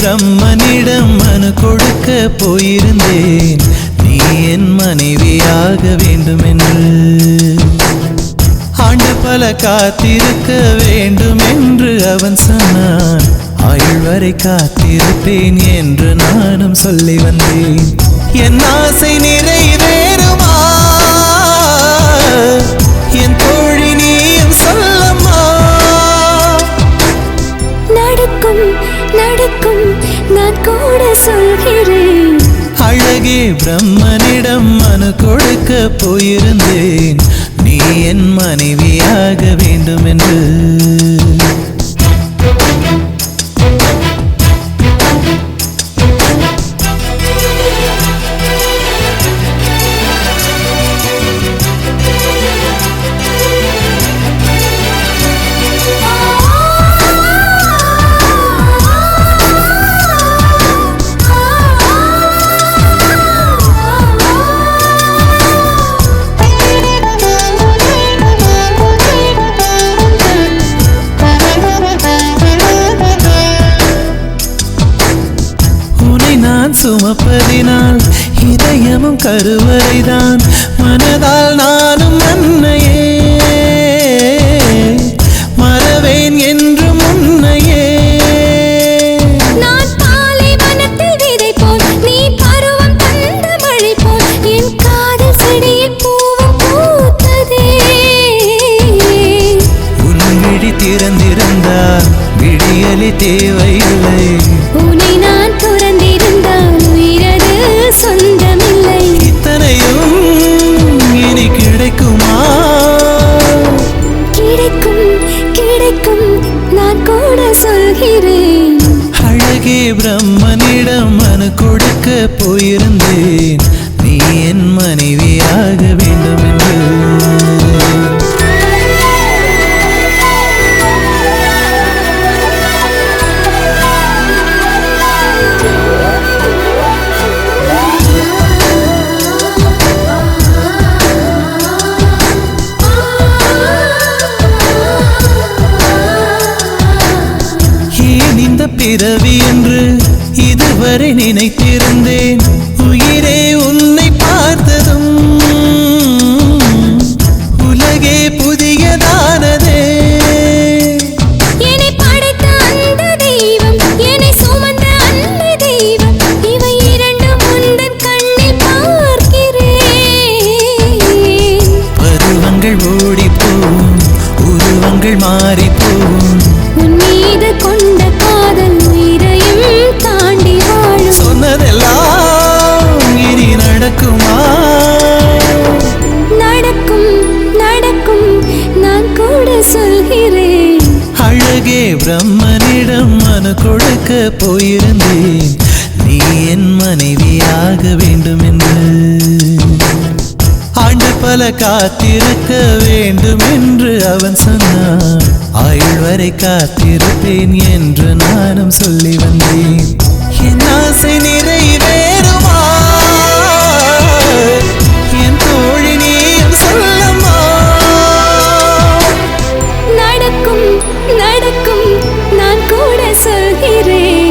பிரம்மனிடம் மனு கொடுக்க போயிருந்தேன், நீ என் மனைவியாக வேண்டுமென்று. ஆண்டு பல காத்திருக்க வேண்டும் என்று அவன் சொன்னான், ஆயுள் வரை காத்திருப்பேன் என்று நானும் சொல்லி வந்தேன். என் ஆசை நிறைவேறுமா என் தோழி, நீயும் சொல்லம்மா. நடக்கும் நடக்கும் நான் கூட சொல்கிறேன். அழகே பிரம்மனிடம் மனு கொடுக்க போயிருந்தேன், நீ என் மனைவியாக வேண்டும் என்று. சுமப்பதினால் இதயமும் கருவறைதான், மனதால் நானும் அன்னையே மறவேன் என்று முன்னையே. நான் பாலைவனத்தில் விதை போல், நீ பருவம் தந்த மழை போல், என் காதல் செடியில் பூவும் பூத்ததே. உன் விழி திறந்திருந்தால் விடியலி தேவையில்லை, உன்னை நான் துறந்திருந்தால் உயிரது சொந்தமில்லை. இத்தனையும் இனி கிடைக்குமா? கிடைக்கும் கிடைக்கும் நான் கூட சொல்கிறேன். அழகே பிரம்மனிடம் மனு கொடுக்க போயிருந்தேன், நீ என் மனைவியாக வேண்டும் என்று. பிறவி என்று இதுவரை நினைத்திருந்தேன், உயிரே உன்னை பார்த்ததும் உலகே புதியதானதே. என்னை படைத்த அந்த தெய்வம், என்னை சுமந்த அந்த தெய்வம், இவை இரண்டும் உந்தன் கண்ணில் பார்க்கிறேன். பருவங்கள் ஓடிப்போம், உருவங்கள் மாறிப்போம், உன் மீது கொண்ட காதல் உயிரையும் தாண்டி வாழும். சொன்னதெல்லாம் இனி நடக்குமா? நடக்கும் நடக்கும் நான் கூட சொல்கிறேன். அழகே பிரம்மனிடம் மனு கொடுக்க போயிருந்தேன், நீ என் மனைவியாக வேண்டும் என்று. ஆண்டு பல காத்திருக்க வேண்டும் என்று அவன் சொன்னான், ஆயுள் வரை காத்திருப்பேன் என்று நானும் சொல்லி வந்தேன். என் ஆசை நிறைவேறுமா என் தோழி, நீயும் சொல்லம்மா. நடக்கும் நடக்கும் நான் கூட சொல்கிறேன்.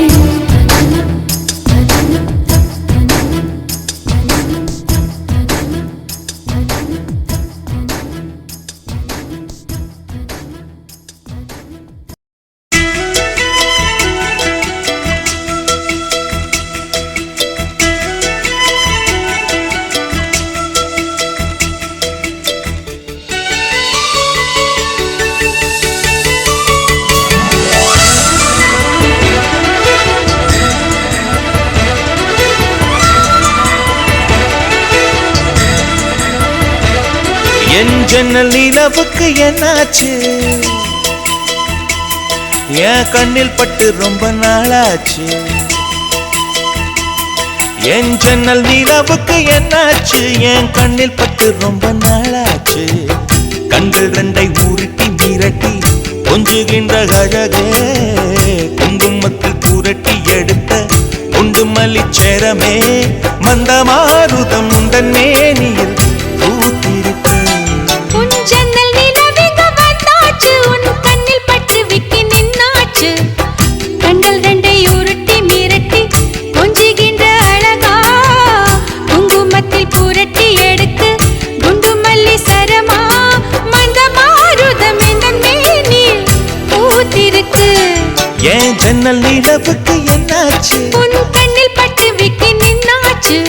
என் ஜன்னல் நிலவுக்கு என்னாச்சு, என் கண்ணில் பட்டு ரொம்ப நாளாச்சு. என் ஜன்னல் நிலவுக்கு என்னாச்சு, என் கண்ணில் பட்டு ரொம்ப நாளாச்சு. கண்கள் ரெண்டை உருட்டி மிரட்டி கொஞ்சுகின்ற அழகே, குங்குமத்தில் புரட்டி எடுத்த குண்டு மல்லிச்சேரமே, மந்தமாருதம் உந்தன் மேனியில் பூத்திருப்பேன். உன் ஜன்னல் நிலவுக்கு வந்தாச்சு, உன் கண்ணில் பட்டு விக்கி நின்னாச்சு. கண்கள் ரெண்டை உருட்டி குங்குமத்தில் புரட்டி எடுத்து குண்டு மல்லி சரமா மந்த மாருதம் இந்த மேனில் பூத்திருக்கு. ஏன் ஜன்னல் நிலவுக்கு என்னாச்சு? உன் கண்ணில் பட்டு விட்டு நின்னாச்சு.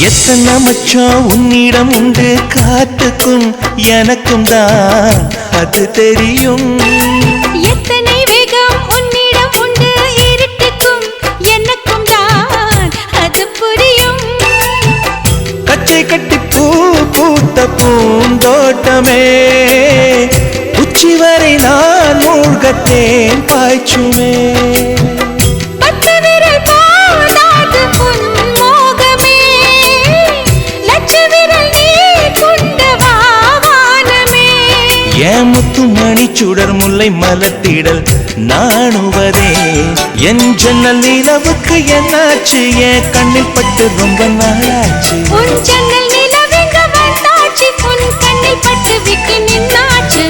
எத்தனை மச்சம் உன்னிடம் உண்டு, காத்துக்கும் எனக்கும் தான் அது தெரியும். எத்தனை வேகம் உன்னிடம் உண்டு, இருட்டுக்கும் எனக்கும் தான் அது புரியும். கச்சை கட்டி பூ பூத்த பூந்தோட்டமே, உச்சி வரை நான் மூழ்கத்தேன் பாய்ச்சுமே. பத்து விரல் போதாது உன் மோகமே, லட்ச விரல் நீ கொண்ட வானமே. ஏன் முத்து மணி சுடர் முல்லை மலத்திடல் நாணுவதே, என் ஜன்னல் நிலவுக்கு என்னாச்சு? என் கண்ணில் பட்டு ரொம்ப நாளாச்சு. உன் ஜன்னல் நிலவெங்க வந்தாச்சு, உன் கண்ணில் பட்டு விட்டு நின்னாச்சு.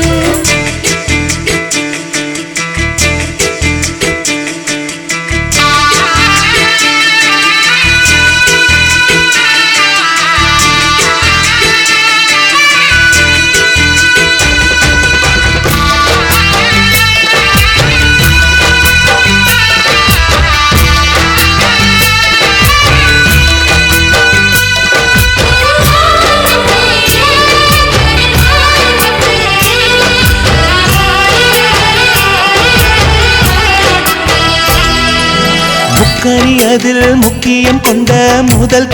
முக்கனி அதில் முக்கியம் கொண்ட முதல்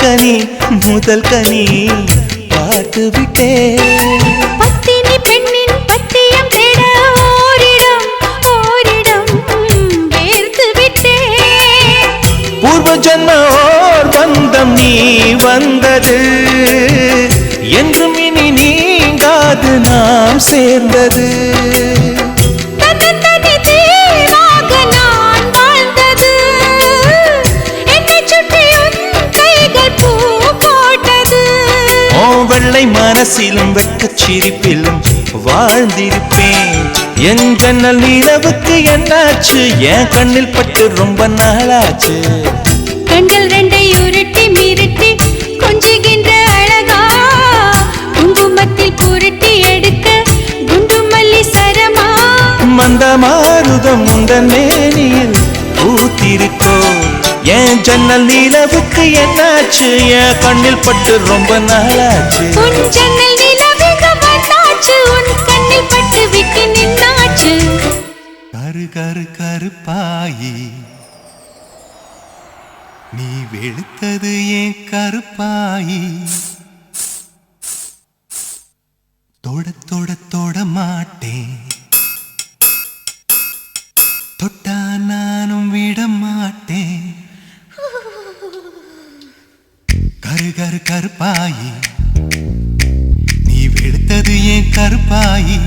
கனி பார்த்து விட்டேன். பத்தினி பெண்ணின் பத்தியம் தேட ஓரிடம் வேர்த்து விட்டேன். பூர்வ ஜன்ம ஓர் பந்தம் நீ வந்தது, என்றும் இனி நீங்காது நாம் சேர்ந்தது. வெள்ளை மனசிலும் வெட்கச் சிரிப்பிலும் வாழ்ந்திருப்பேன். என் ஜன்னல் நிலவுக்கு என்னாச்சு? என் கண்ணில் பட்டு ரொம்ப நாளாச்சு. கண்கள் ரெண்டை உருட்டி மிரட்டி கொஞ்சுகின்ற அழகா, குங்குமத்தில் புரட்டி எடுக்க குண்டு மல்லி சரமா மந்த மாருதம் உந்தன் மேனியில் பூத்திருக்கோ. என் ஜன்னல் நிலவுக்கு என்னாச்சு? என் கண்ணில் பட்டு ரொம்ப நாளாச்சு. உன் ஜன்னல் நிலவெங்க வந்தாச்சு, உன் கண்ணில் பட்டு விட்டு நின்னாச்சு. கரு கரு கருப்பாயி நீ வெளுத்தது ஏன் கருப்பாயி, தொட தொட தொட மாட்டேன், தொட்டா நானும் விட மாட்டேன். கரு கரு கருப்பாயி நீ வெளுத்தது ஏன் கருப்பாயி,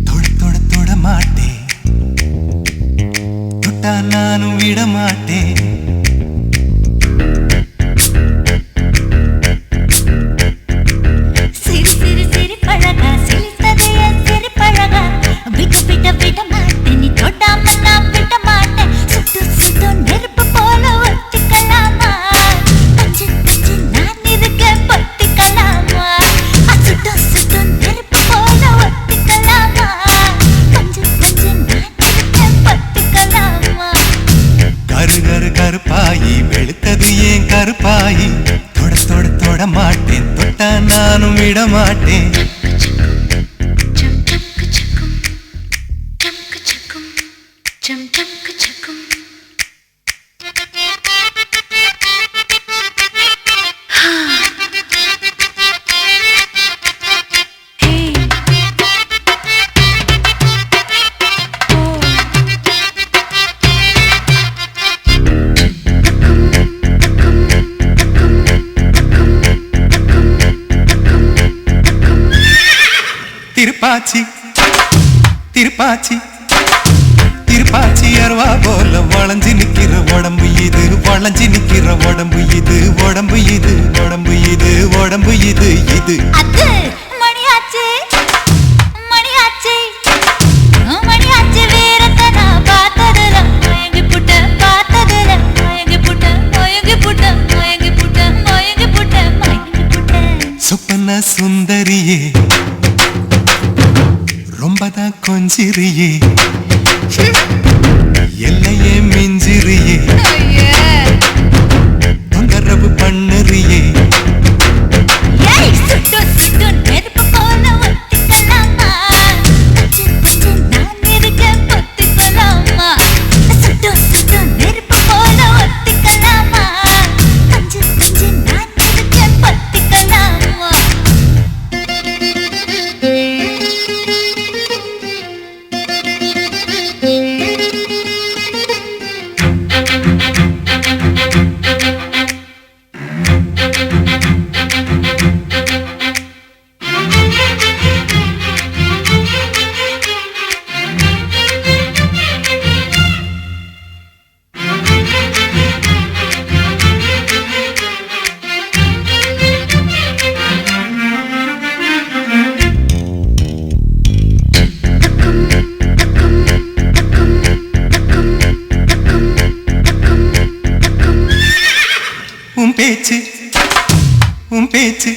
தொட தொட தொட மாட்டேன், தொட்டா நானும் விட மாட்டேன். சிறு சிறு சிறு பழகா சிரித்தது என் சிறு பழகா, விட்டு விட விட மாட்டேன், நீ தொட்டாம நான் விட மாட்டேன். சுட்டு சுட்டு நெருப்பு போல ஒட்டிக்கலாமா, பஞ்சு பஞ்சு நான் இருக்க பொட்டிக்கலாமா. சுட்டு சுட்டு நெருப்பு போல ஒட்டிக்கலாமா, பஞ்சு பஞ்சு நான் இருக்க பொட்டிக்கலாமா. கரு கரு கருப்பாயி வெளுத்தது ஏன் கருப்பாயி, தொட தொட தொட மாட்டேன், தொட்டா நானும் விட மாட்டேன். Hey திருப்பாச்சி திருப்பாச்சி திருப்பாச்சி அருவா போல வளைஞ்சு நிக்கிற உடம்பு இது வளைஞ்சு நிக்கிற உடம்பு இது உடம்பு இது உடம்பு இது உடம்பு இது இது அது மணியாச்சு மணியாச்சு மணியாச்சு வீரத்தை நான் பார்த்ததுல மயங்கி புட்ட பார்த்ததுல மயங்கி புட்ட மயங்கி புட்ட மயங்கி புட்ட மயங்கி புட்ட மயங்கி புட்ட சொப்பன சுந்தரியே ரொம்பதான் கொஞ்சிரியே எல்லையே மிஞ்சிரியே தொந்தரவு பண்ணுறியே சுட்டு சுட்டு நெருப்பு போல ஒத்திக்கலாமா கொஞ்சம் நான் இருக்க பொத்திக்கலாமா சுட்டு சுட்டு நெருப்பு போல ஒத்திக்கலாமா கொஞ்சம் நான் இருக்க பொத்திக்கலாமா பேச்சு உன் பேச்சு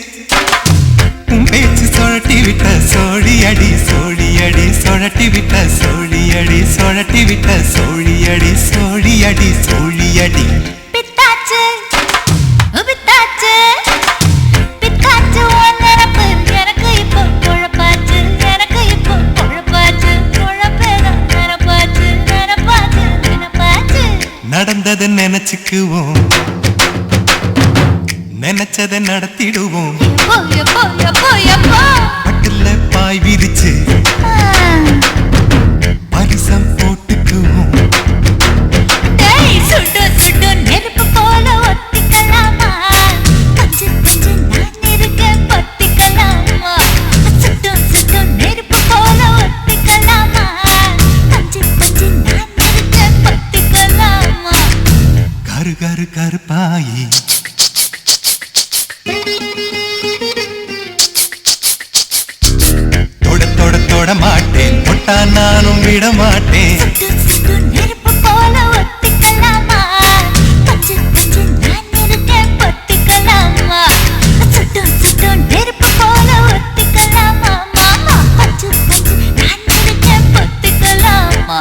உன் பேச்சு சொழட்டி விட்ட சோழி அடி சோழி அடி சொழட்டி விட்ட சோழி அடி சொழட்டி விட்ட சோழி அடி சோழி அடி சோழி அடி பித்தாச்சு பித்தாச்சு பித்தாச்சு உன் நினப்பு எனக்கு இப்போ குழப்பாச்சு எனக்கு இப்போ குழப்பாச்சு குழப்பேதான் நினப்பாச்சு நினப்பாச்சு நினப்பாச்சு நடந்ததை நினைச்சுக்குவோம் நினைச்சதை நடத்திடுவோம் எப்போ எப்போ எப்போ எப்போ பட்டுல பாய் விரிச்சு பரிசம் போட்டுக்குவோம் சுட்டு சுட்டு நெருப்பு போல ஒத்திக்கலாமா கொஞ்சம் கொஞ்சம் நான் இருக்க பொத்திக்கலாமா சுட்டு சுட்டு நெருப்பு போல ஒத்திக்கலாமா கொஞ்சம் கொஞ்சம் நான் இருக்க பொத்திக்கலாமா கரு கரு கருப்பாயி தொட தொட தொட மாட்டேன் தொட்டா நானும் விட மாட்டேன் சுட்டு சுட்டு நெருப்பு போல ஒத்திக்கலாமா கொஞ்சம் கொஞ்சம் நான் இருக்க பொத்திக்கலாமா சுட்டு சுட்டு நெருப்பு போல ஒத்திக்கலாமா மாமா கொஞ்சம் கொஞ்சம் நான் இருக்க பொத்திக்கலாமா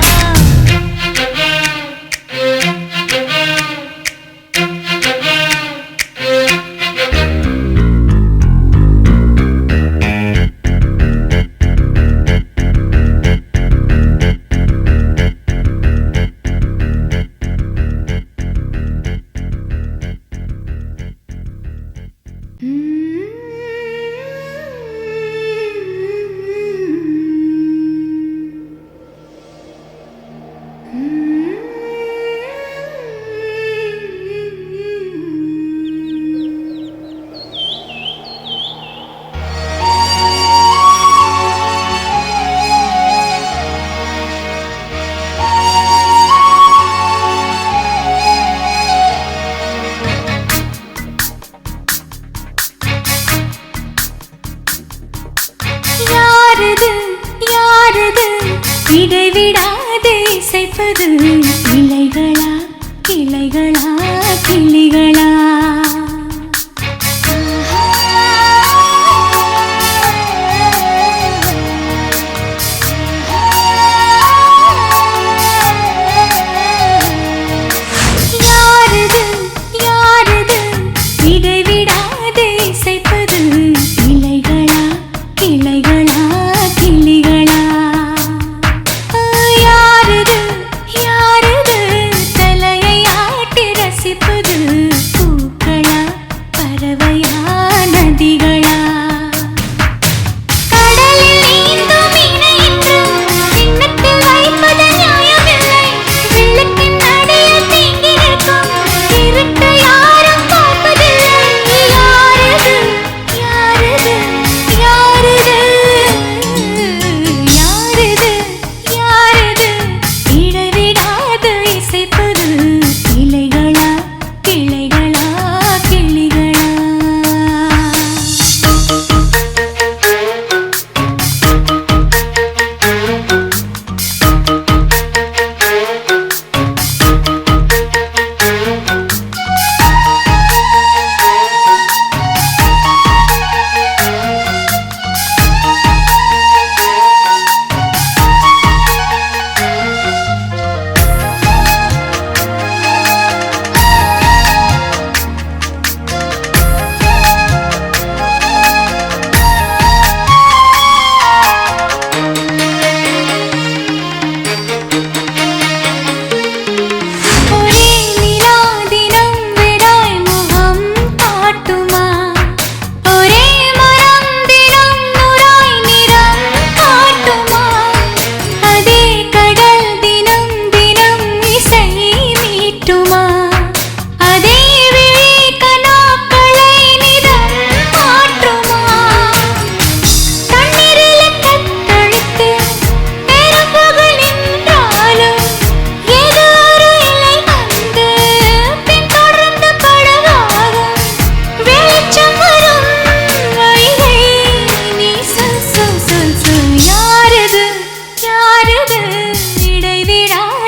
இடைவிடாது இசைப்பது இலைகளா கிளைகளா கிளிகளா யாரது யாரது இடைவிடாது இசைப்பது இலைகளா கிளைகளா கிளிகளா யாரது யாரது தலையை ஆட்டி ரசிப்பது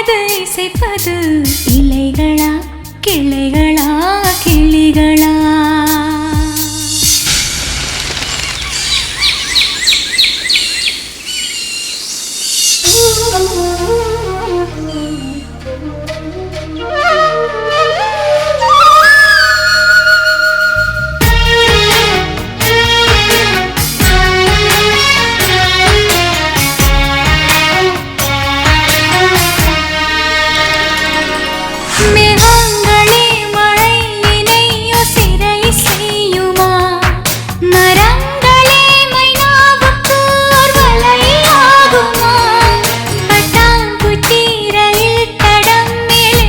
அது இசைப்பது இலைகளா கிளைகளா கிளிகளா? மேகங்களே மழையினையோ சிறை செய்யுமா? மரங்களே மைனாவுக்கு ஓர் வலையாகுமா? பட்டாம்பூச்சி ரயில் தடம் மேலே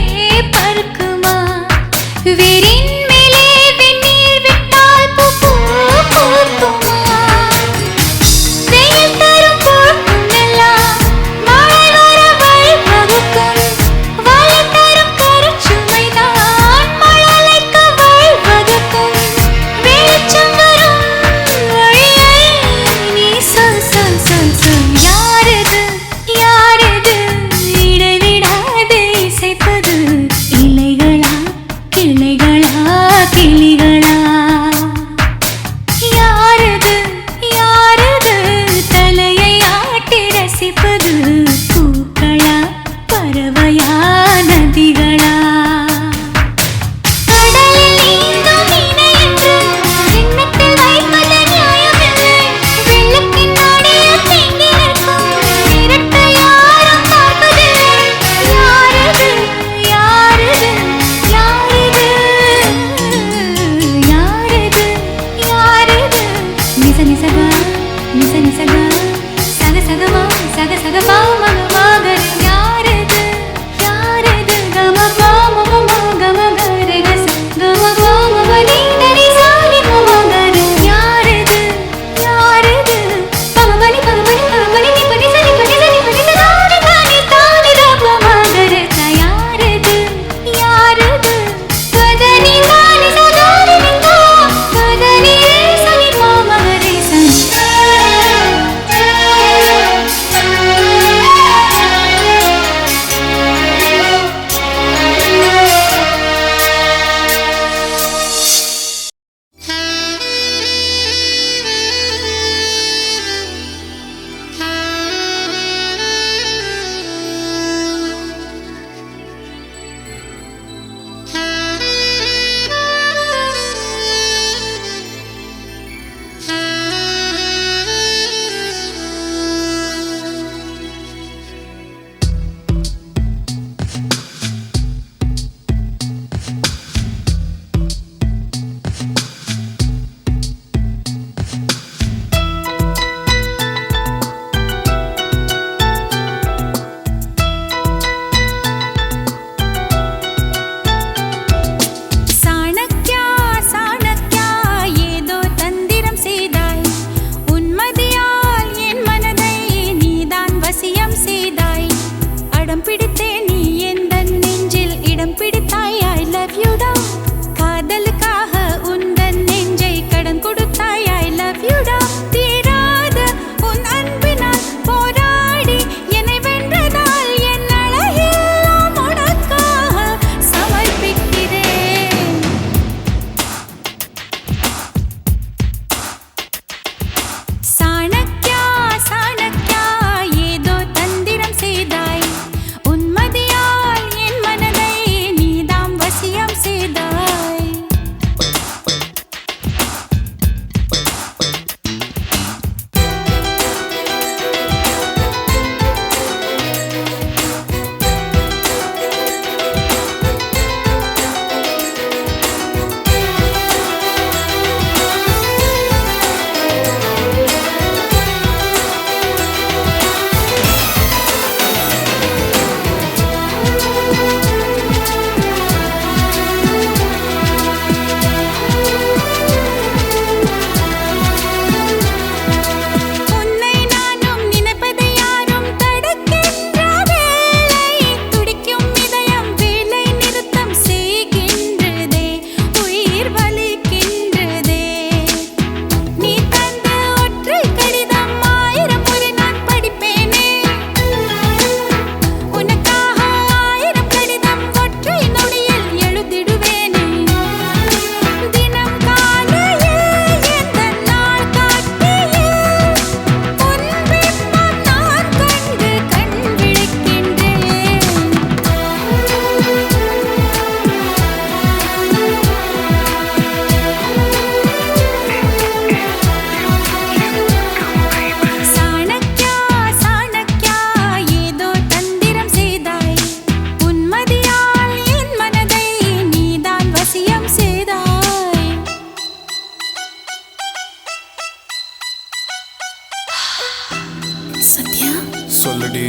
சொல்லுடி.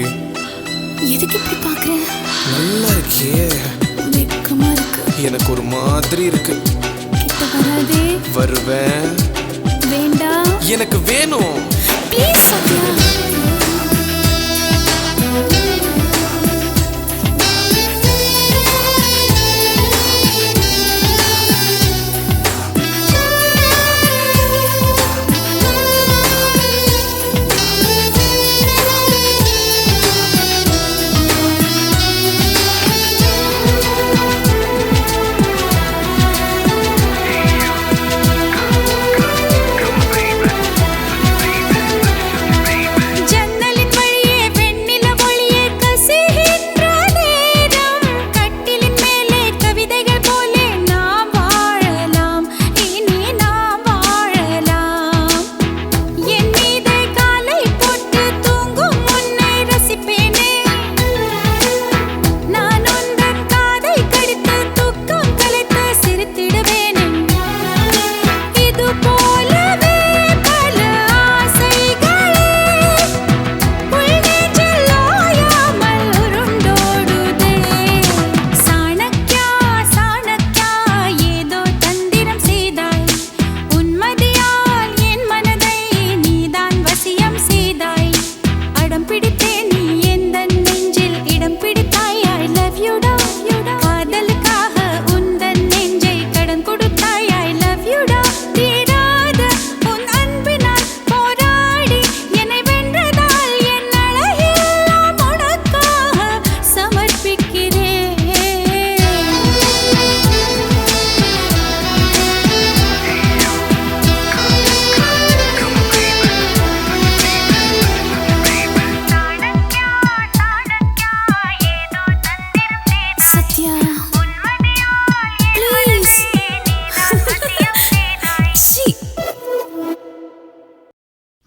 எதுக்கு இப்படி பாக்குற? நல்லா இருக்கியே. வெக்கமா இருக்கு. எனக்கு ஒரு மாதிரி இருக்கு. கிட்ட வராதே. வருவேன். வேண்டாம். எனக்கு வேணும். ப்ளீஸ் சத்யா.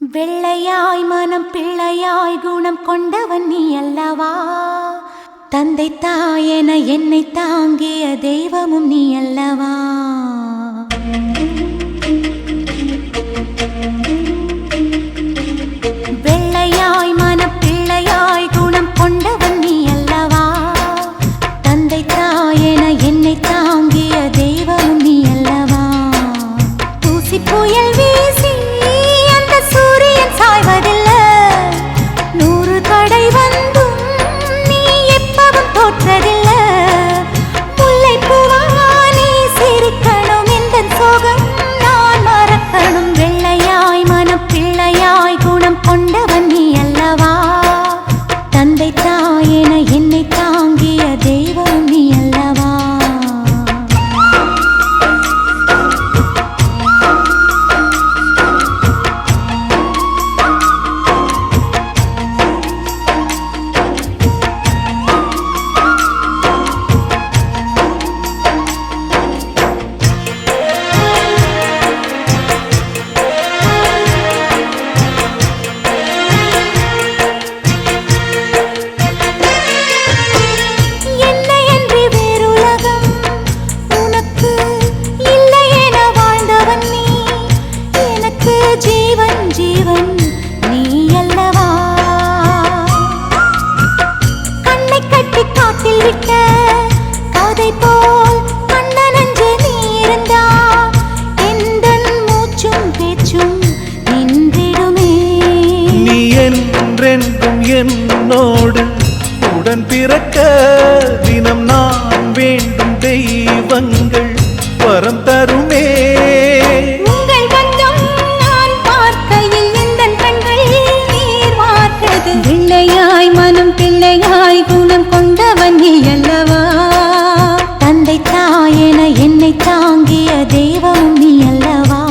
வெள்ளையாய் மனம் பிள்ளையாய் குணம் கொண்டவன் நீ அல்லவா? தந்தை தாயென என்னை தாங்கிய தெய்வமும் நீ அல்லவா? வெள்ளையாய் மனம் பிள்ளையாய் குணம் கொண்டவன் நீ அல்லவா? தந்தை தாயென என்னை தாங்கிய தெய்வமும் நீ அல்லவா? தூசி புயல் வீசி சாய்வதில்லை, 100 தடை வந்தும் நீ எப்பவும் தோற்றதில்லை. முல்லை பூவா நீ சிரிக்கணும், இந்த சோகம் நான் மறக்கணும். வெள்ளையாய் மனம் பிள்ளையாய் குணம் கொண்டவன் நீ அல்லவா? தந்தை தாயென என்னை தாங்கிய தெய்வம் நீ அல்லவா? என்னோடு உடன் பிறக்க தினம் நான் வேண்டும் தெய்வங்கள் வரம் தருமே. உங்கள் பக்கம் நான் பார்க்கையில் எந்தன் கண்கள் நீர் வார்த்தது. பிள்ளையாய் மனம் பிள்ளையாய் குணம் கொண்டவன் நீ அல்லவா? தந்தை தாயென என்னை தாங்கிய தெய்வம் நீ அல்லவா?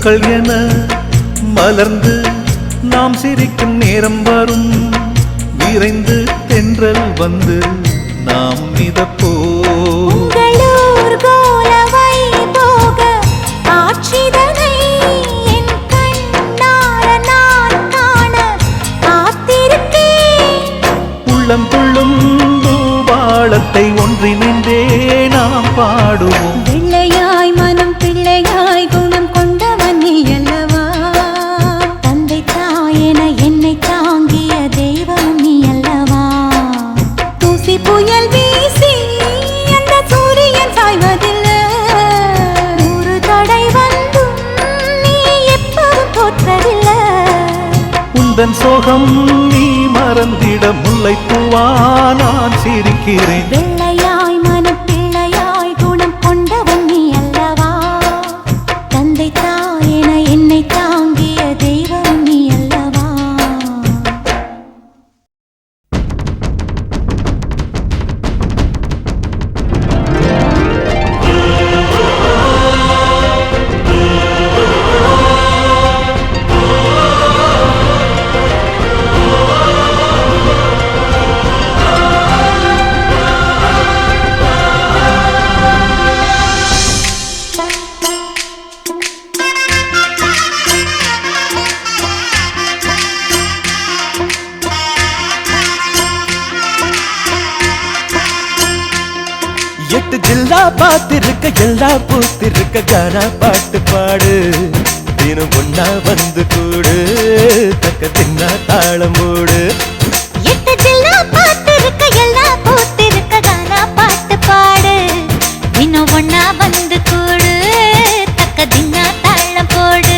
பூக்கள் என மலர்ந்து நாம் சிரிக்கும் நேரம் வரும். விரைந்து தென்றல் வந்து நாம் மிதப்போ. உங்களூர் கோலவை போக ஆட்சிதனை என் கண்ணார நான் காண காத்திருக்கேன். உள்ளம் துள்ளும் பூபாளத்தை ஒன்றினின்றே நாம் பாடுவோம். வெள்ளையாய் மனம் பிள்ளையாய் குணம் கொண்டவன் நீ அல்லவா? தந்தை தாயென என்னை தாங்கிய தெய்வம் நீ அல்லவா? தூசி புயல் வீசி அந்த சூரியன் சாய்வதில்லை. ஒரு தடை வந்தும் நீ எப்பவும் தோற்றதில்லை. உந்தன் சோகம் நீ மறந்திட முல்லைப்பூவா நான் சிரிக்கிறேன். வெள்ளையாய் மனம் பிள்ளையாய் குணம் கொண்டவன் நீ அல்லவா? தந்தை தாயென என்னை தாங்கிய தெய்வம் நீ அல்லவா? எட்டு ஜில்லா பார்த்திருக்க எல்லா பூத்திருக்க கானா பாட்டு பாடு. தினம் ஒன்னா வந்து கூடு தக்க தின்னா தாளம் போடு. எட்டு ஜில்லா பார்த்திருக்க எல்லா பூத்திருக்க கானா பாட்டு பாடு. தினம் ஒன்னா வந்து கூடு தக்க தின்னா தாளம் போடு.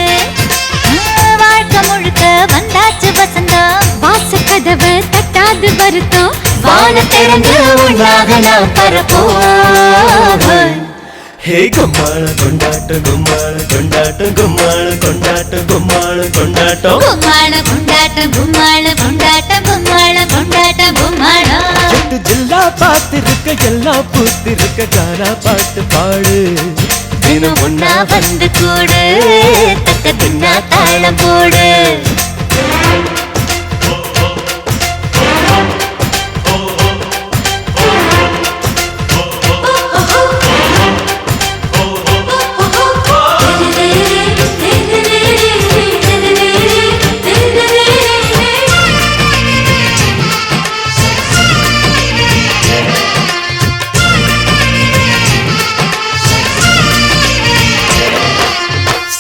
வாழ்க்கை முழுக்க வந்தாச்சு வசந்தம். வாச கதவை தட்டாது வருத்தம். வான திறந்து உண்டாக நாம் பரப்போம். ஹே கும்மாள கொண்டாட்டம் கும்மாள கொண்டாட்டம் கும்மாள கொண்டாட்டம் கும்மாள கொண்டாட்டம். கும்மாள கொண்டாட்டம் கும்மாள கொண்டாட்டம் கும்மாள கொண்டாட்டம் கும்மாளம். எட்டு ஜில்லா பார்த்திருக்க எல்லா பூத்திருக்க கானா பாட்டு பாடு. தினம் ஒன்னா வந்து கூடு தக்க தின்னா தாளம் போடு.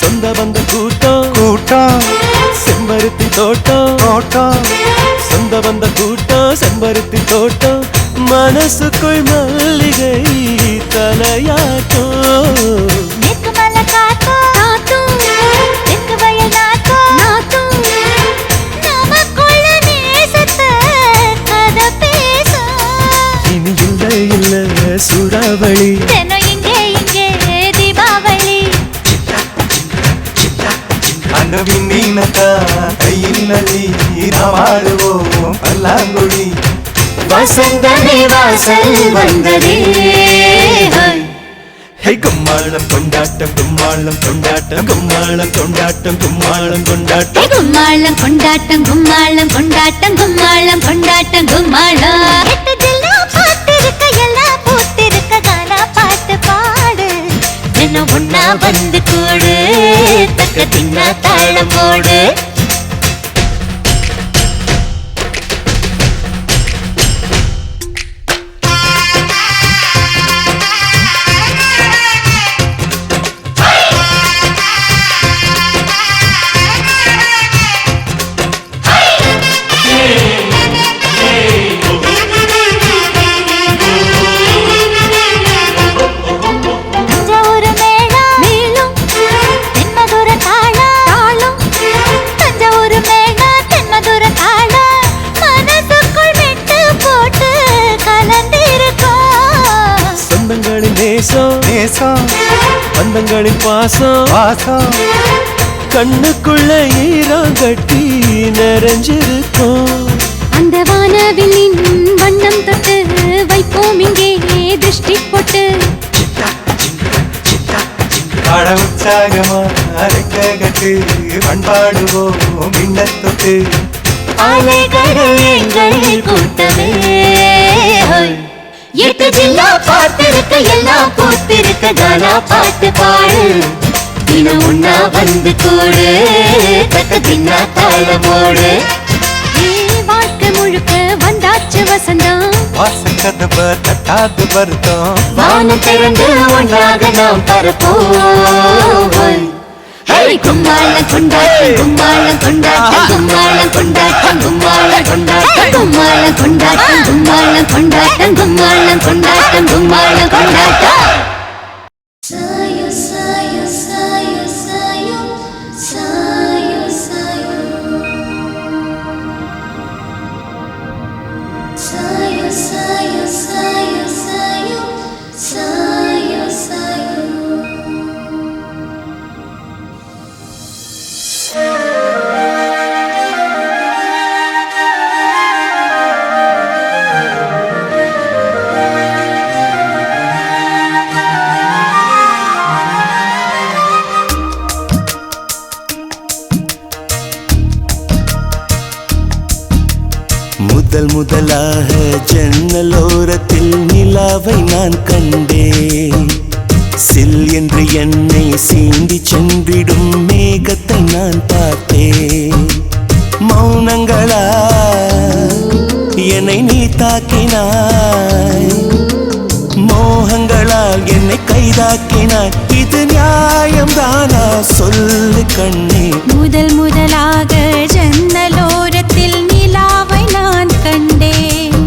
சொந்த வந்த கூட்டம் கூட்டம் செம்பருத்தி தோட்டம் தோட்டம். சொந்த வந்த கூட்டம் செம்பருத்தி தோட்டம். மனசுக்குள் மல்லிகை தலையாட்டம். மேற்கு மலை காட்டும் காட்டும் தெற்கு வயல் நாட்டும் நாட்டும். நமக்குள்ள நேசத்தை கதை பேசும். இனி இல்லை இல்லை சூறாவளி. தினம் இங்கே இங்கே தீபாவளி. அந்த விண்ணீனக்கா கையில்லி நாடுவோம் பல்லாங்குழி. வசந்தமே வாசல் வந்ததே. ஹே கும்மாளம் கொண்டாட்டம் கும்மாளம் கொண்டாட்டம் கும்மாளம் கொண்டாட்டம் கும்மாளம் கொண்டாட்டம். கும்மாளம் கொண்டாட்டம் கும்மாளம் கொண்டாட்டம் கும்மாளம் கொண்டாட்டம் கும்மாளம். எட்டு ஜில்லா பார்த்திருக்க எல்லா பூத்திருக்க கானா பாட்டு பாடு. தினம் ஒன்னா வந்து கூடு தக்க தின்னா தாளம் போடு. தஞ்சாவூர் மேளம் மேலும் தென்மதுர தாளம் தாளம். தஞ்சாவூர் மேளம் தென்மதுர தாளம். மனசுக்குள் விட்டு போட்டு கலந்திருக்கோம். சொந்தங்களின் நேசம் நேசம் பந்தங்களின் பாசம் வாசம். கண்ணுக்குள்ள ஈரம் கட்டி நிறைஞ்சிருக்கும். அந்த வானவில்லின் வண்ணம் தொட்டு வைப்போம் இங்கே திருஷ்டி போட்டு. பட உற்சாகமா அரைக்க தொட்டு பண்பாடுவோம் மின்னத் தொட்டு அலைகள் எங்கள் கூட்டமே எட்டு ஜில்லா பார்த்திருக்க எல்லாம் பூத்திருக்க கானா பாட்டு பாடு தினம் உண்ணா வந்து கூடு தக்க தின்னா தாளமோடு வாழ்க்கை முழுக்க வந்தாச்சு வசந்தம் வாசக்கதவ தட்டாது வருத்தம் வானம் திறந்து ஒன்றாக நாம் பரப்போம் கும்மாளம் கொண்டாட்டம் கும்மாளம் கொண்டாட்டம் கும்மாளம் கொண்டாட்டம் கும்மாளம் கொண்டாட்டம் கும்மாளம் கொண்டாட்டம் கும்மாளம் கொண்டாட்டம் கும்மாளம் கொண்டாட்டம் கும்மாளம் கொண்டாட்டம் சாயோ சாயோ சாயோ சாயோ சாயோ சாயோ சாயோ சாயோ சாயோ சாயோ சாயோ சாயோ முதல் முதலாக ஜன்னலோரத்தில் நிலாவை நான் கண்டேன் சில் என்று என்னை சீண்டி சென்றிடும் மேகத்தை நான் பார்த்தேன் மௌனங்களா என்னை நீ தாக்கினாய் மோகங்களால் என்னை கைதாக்கினாய் இது நியாயம்தானா சொல்லு கண்ணே முதல் முதலாக ஜன்னலோரத்தில் நிலாவை நான் கண்டேன்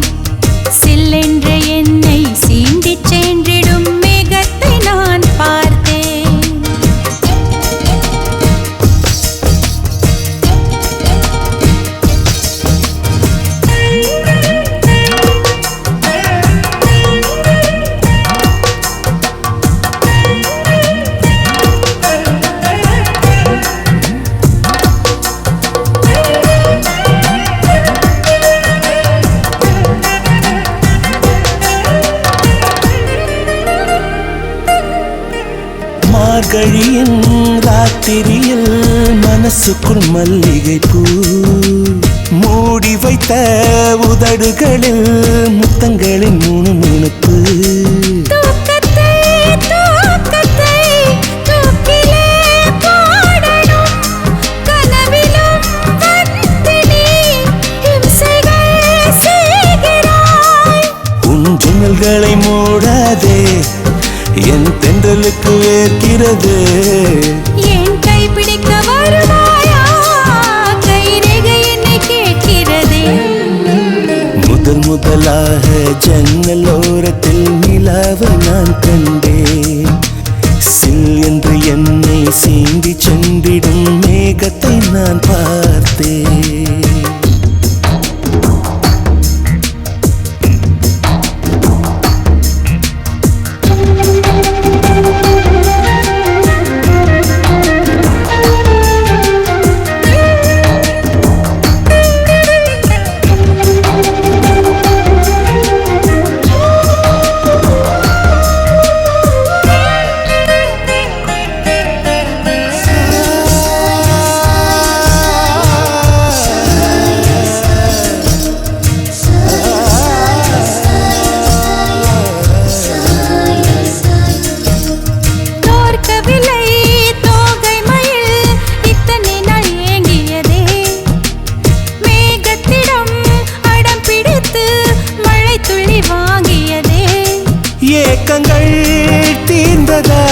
சில்லென்ற என்னை சீண்டிச் சென்றிடும் மேகத்தை நான் பார்த்தேன் மார்கழியின் ராத்திரியில் மனசுக்குள் மல்லிகை பூ மூடி வைத்த உதடுகளில் முத்தங்களின் முணுமுணுப்பு தூக்கத்தை தூக்கிலே போடணும் கனவிலும் வந்து நீ இம்சைகள் செய்கிறாய் உன் ஜன்னல்களை மூடாதே என் தென்றலுக்கு வேர்க்கிறது என் கை பிடிக்க வருவாயா கை ரேகை என்னை கேட்கிறதே முதல் முதலாக ஜன்னலோரத்தில் நிலாவை நான் கண்டேன் சில் என்று என்னை சீண்டி சென்றிடும் மேகத்தை நான் பார்த்தேன் ஏக்கங்கள் தீர்ந்ததா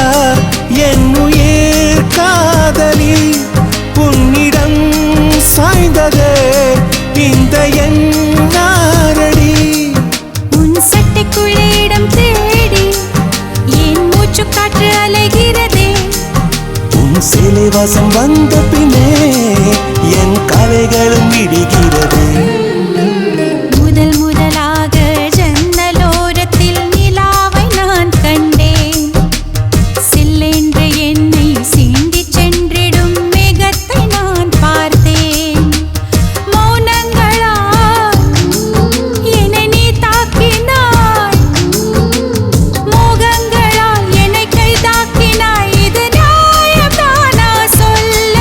என் உயிர் காதலி உன்னிடம் சாய்ந்ததே இந்த என் நாரடி உன் சட்டைக்குள்ளே இடம் தேடி என் மூச்சு காற்று அலைகிறதே உன் சேலை வாசம் வந்த பின்னே என் கலைகளும் விடுகிறது முதல் முதலாக ஜன்னலோரத்தில் நிலாவை நான் கண்டேன் சில்லென்று என்னை சீண்டிச் சென்றிடும் மேகத்தை நான் பார்த்தேன் மௌனங்களா என்னை நீ தாக்கினாய் மோகங்களால் என்னை கைதாக்கினாய் இது நியாயம்தானா சொல்ல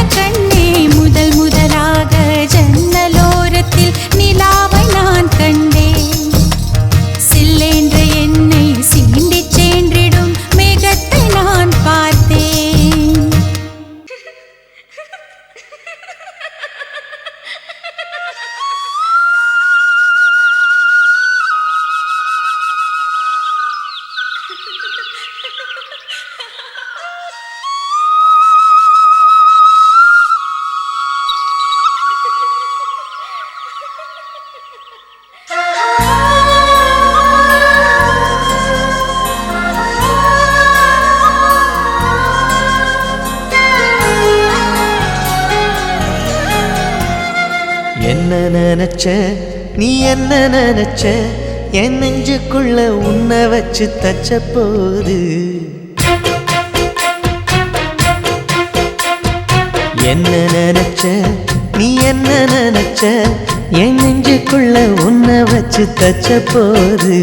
நினைச்ச நீ என்ன நினைச்ச என் நெஞ்சுக்குள்ள உன்னை வச்சு தச்ச போது என்ன நினைச்ச நீ என்ன நினைச்ச என் நெஞ்சுக்குள்ள உன்னை வச்சு தச்ச போது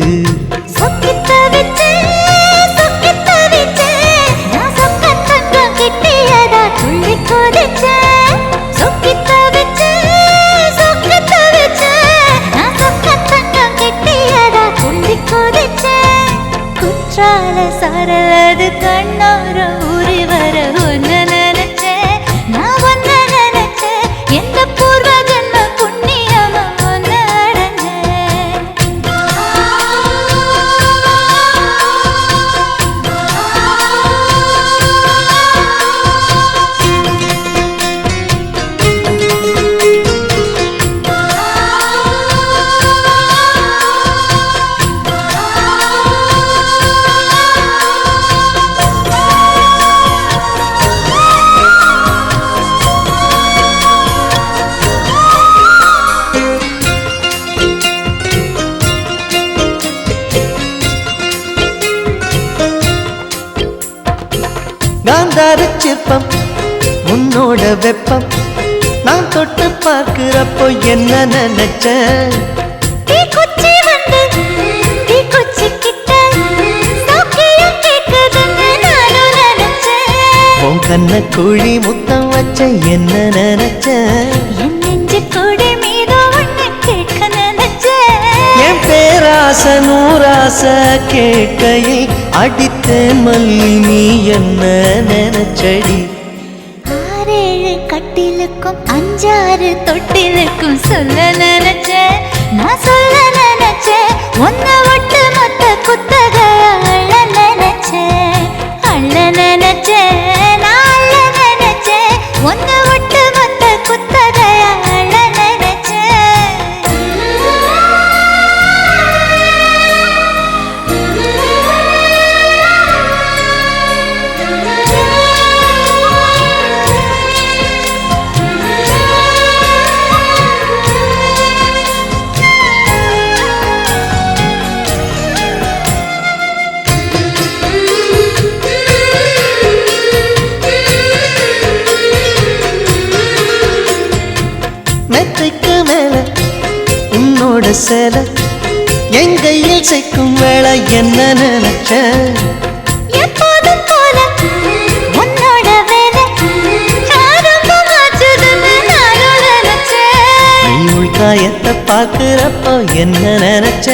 சரது கண்ணோர ஊறி வர ஒன்னு நினைச்சேன் நான் ஒன்னு நினைச்சேன் எந்த பூர்வ ஜன்ம புண்ணியமும் ஒன்னு காந்தார சிற்பம் உன்னோட வெப்பம் நான் தொட்டு பார்க்கிறப்போ என்ன நினைச்ச குச்சி வந்து குச்சி கிட்ட சோக்கியம் கேட்குதுன்னு நானும் நினைச்சேன் உன் கண்ண குழி முத்தம் வச்ச என்ன நினைச்ச என் நெஞ்சு கொடி மீது ஒன்னு கேட்க நினைச்சேன் என் பேராச நூராச கேட்கையை அடித்தேன் மல்லி நீ என்ன நினைச்சடி 6-7 கட்டிலுக்கும் 5-6 தொட்டிலுக்கும் சொல்ல நினைச்சேன் நான் சொல்ல நினைச்சேன் ஒன்ன ஒட்டு மொத்த குத்தக அள்ள நினைச்சேன் நான் அள்ள நினைச்சேன் ஒன்ன ஒட்டு மொத்த குத்தக அள்ள மெத்தைக்கு மேல உன்னோட சேலை என் கையில் சேர்க்கும் வேளை என்ன நினைச்ச எப்போதும் போல உன்னோட வேலை ஆரம்பமாச்சுதுன்னு நானும் நினைச்சேன் நீ உள்காயத்தை பார்க்கிறப்போ என்ன நினைச்ச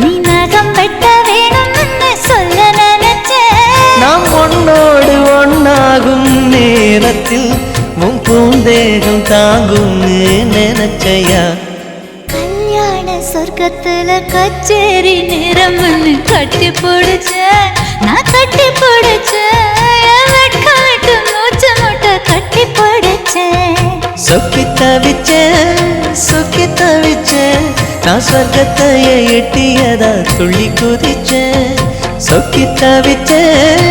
நீ நகம் வெட்ட வேணும்னு சொல்ல நினைச்சேன் நாம் ஒன்னோடு ஒன்னாகும் நேரத்தில் உன் பூந்தேகம் தாங்கும்னு நினைச்சையா கல்யாண சொர்க்கத்துல கச்சேரி நேரம்னு கட்டி பிடிச்ச நான் கட்டி பிடிச்சேன் வெட்காட்டு மூச்சு முட்டை கட்டி பிடிச்சேன் சொக்கி தவிச்சேன் நான் சொர்க்கத்தைய எட்டியதா துள்ளி குதிச்சேன் சொக்கி தவிச்சேன்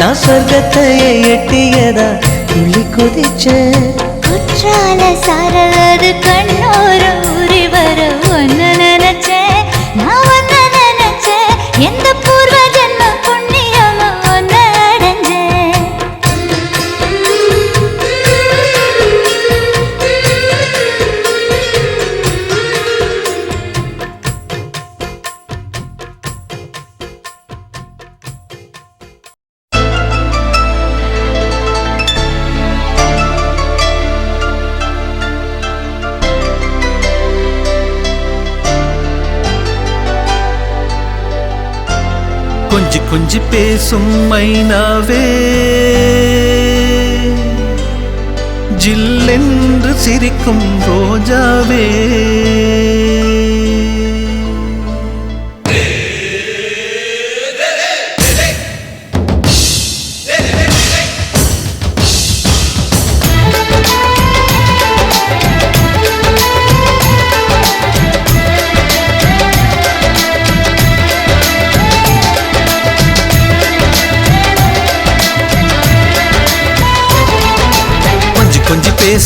நான் சொர்க்கத்தைய எட்டியதா துள்ளி குதிச்சேன் குற்றால சாரது கண்ணோர ஊறி வர ஒன்னு நினைச்சேன் நான் ஒன்னு நினைச்சேன் எந்த பூர்வ ஜன்ம புண்ணியமும் ஒன்னு அடைஞ்சேன் கொஞ்சி பேசும் மைனாவே ஜில்லென்று சிரிக்கும் ரோஜாவே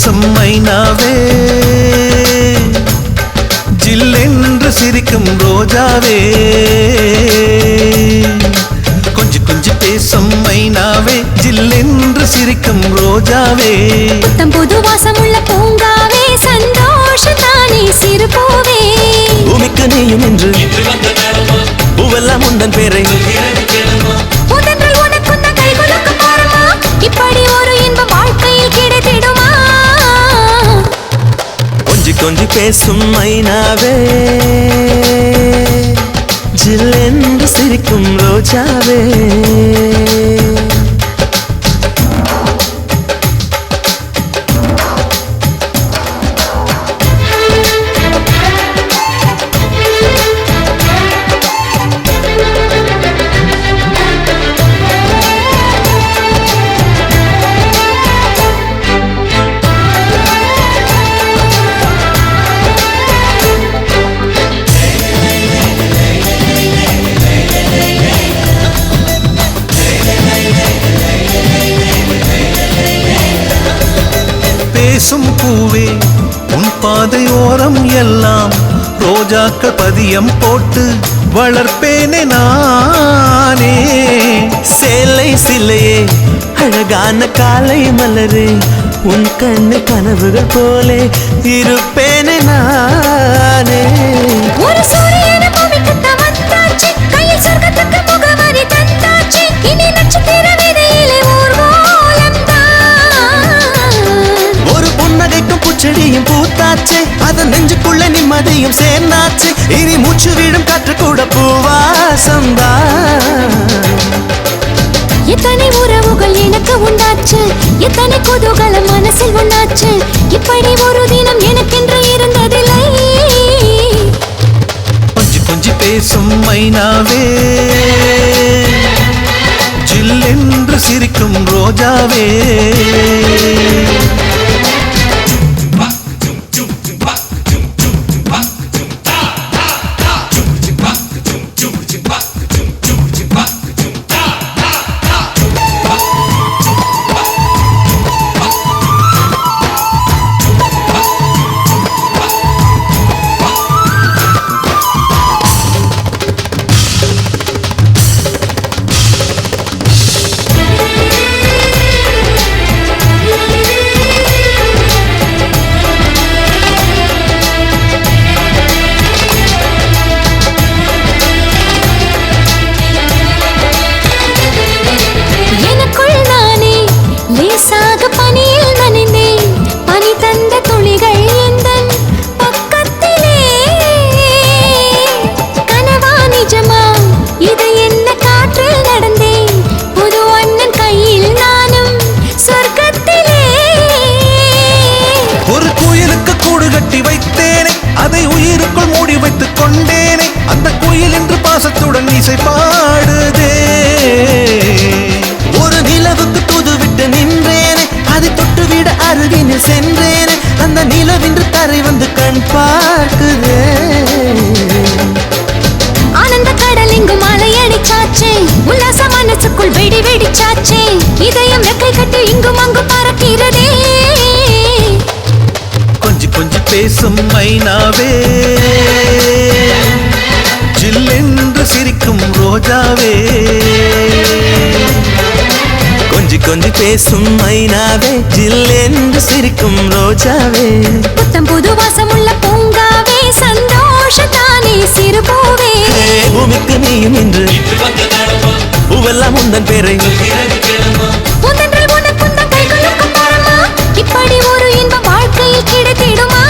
பேசும் மைனாவே ஜில்லென்று சிரிக்கும் ரோஜாவே கொஞ்சி பேசும் மைனாவே ஜில்லென்று சிரிக்கும் ரோஜாவே புத்தம் புது வாசமுள்ள பூங்காவே சந்தோஷத்தானே சிறு பூவே பூமிக்கு நீயும் என்று பூவெல்லாம் உந்தன் பேரை முதன்றில் உனக்குந்த கை குலுக்க பாருமா இப்படி ஒரு இன்பம் வாழ்க்கையில் கிடைத்திடுமா கொஞ்சி பேசும் மைனாவே ஜில்லென்று சிரிக்கும் ரோஜாவே பேசும் பூவே உன் பாதையோரம் எல்லாம் ரோஜாக்கள் பதியம் போட்டு வளர்ப்பேனே நானே சேலை சிலையே அழகான காலை மலரே உன் கண்ணு கனவுகள் போலே இருப்பேனே நானே ஒரு சூரியன பூமிக்கு தவத்தாச்சு கையில் சொர்க்கத்துக்கு முகவரி தந்தாச்சு இனி நட்சத்திர விதையிலே ஊர்வலம் தான் ஒரு புன்னகைக்கும் பூச்செடியும் பூத்தாச்சு அதன் நெஞ்சுக்குள்ள நிம்மதியும் சேர்ந்தாச்சு இனி மூச்சு விடும் காற்று கூட பூவாசம்தான் எத்தனை உறவுகள் எனக்கு உண்டாச்சு எத்தனை குதூகலம் மனசில் உண்டாச்சு இப்படி ஒரு தினம் எனக்கென்று இருந்ததில்லை கொஞ்சி பேசும் மைனாவே ஜில்லென்று சிரிக்கும் ரோஜாவே எனக்குள் நானே லேசாக பனியில் நனைந்தேன் பனி தந்த துளிகள் எந்தன் பக்கத்திலே கனவா நிஜமா இது என்ன காற்றில் நடந்தேன் புது அண்ணன் கையில் நானும் சொர்க்கத்திலே ஒரு குயிலுக்கு கூடு கட்டி வைத்தேனே அதை உயிருக்குள் மூடி வைத்துக் கொண்டேனே அந்த குயில் என்று பாசத்துடன் இசை பாடுதே ஒரு நிலவுக்கு தூதுவிட்டு நின்றேனே அதை தொட்டுவிட அருகினில் சென்றேனே அந்த நிலவின்று தரை வந்து கண் பார்க்குதே ஆனந்த கடல் எங்கும் அலையடிச்சாச்சே உல்லாச மனசுக்குள் வெடி வெடிச்சாச்சே இதயம் ரெக்கை கட்டி இங்கும் அங்கு பறக்கிறதே கொஞ்சி பேசும் மைனாவே ஜில்லென்று சிரிக்கும் ரோஜாவே கொஞ்சி பேசும் மைனாவே ஜில்லென்று சிரிக்கும் ரோஜாவே புத்தம் புது வாசமுள்ள பூங்காவே சந்தோஷத்தானே சிறு பூவே பூமிக்கு நீயும் என்று பூவெல்லாம் உந்தன் பேரை முதன்றில் உனக்குந்த கை குலுக்க பாருமா இப்படி ஒரு இன்பம் வாழ்க்கையில் கிடைத்திடுமா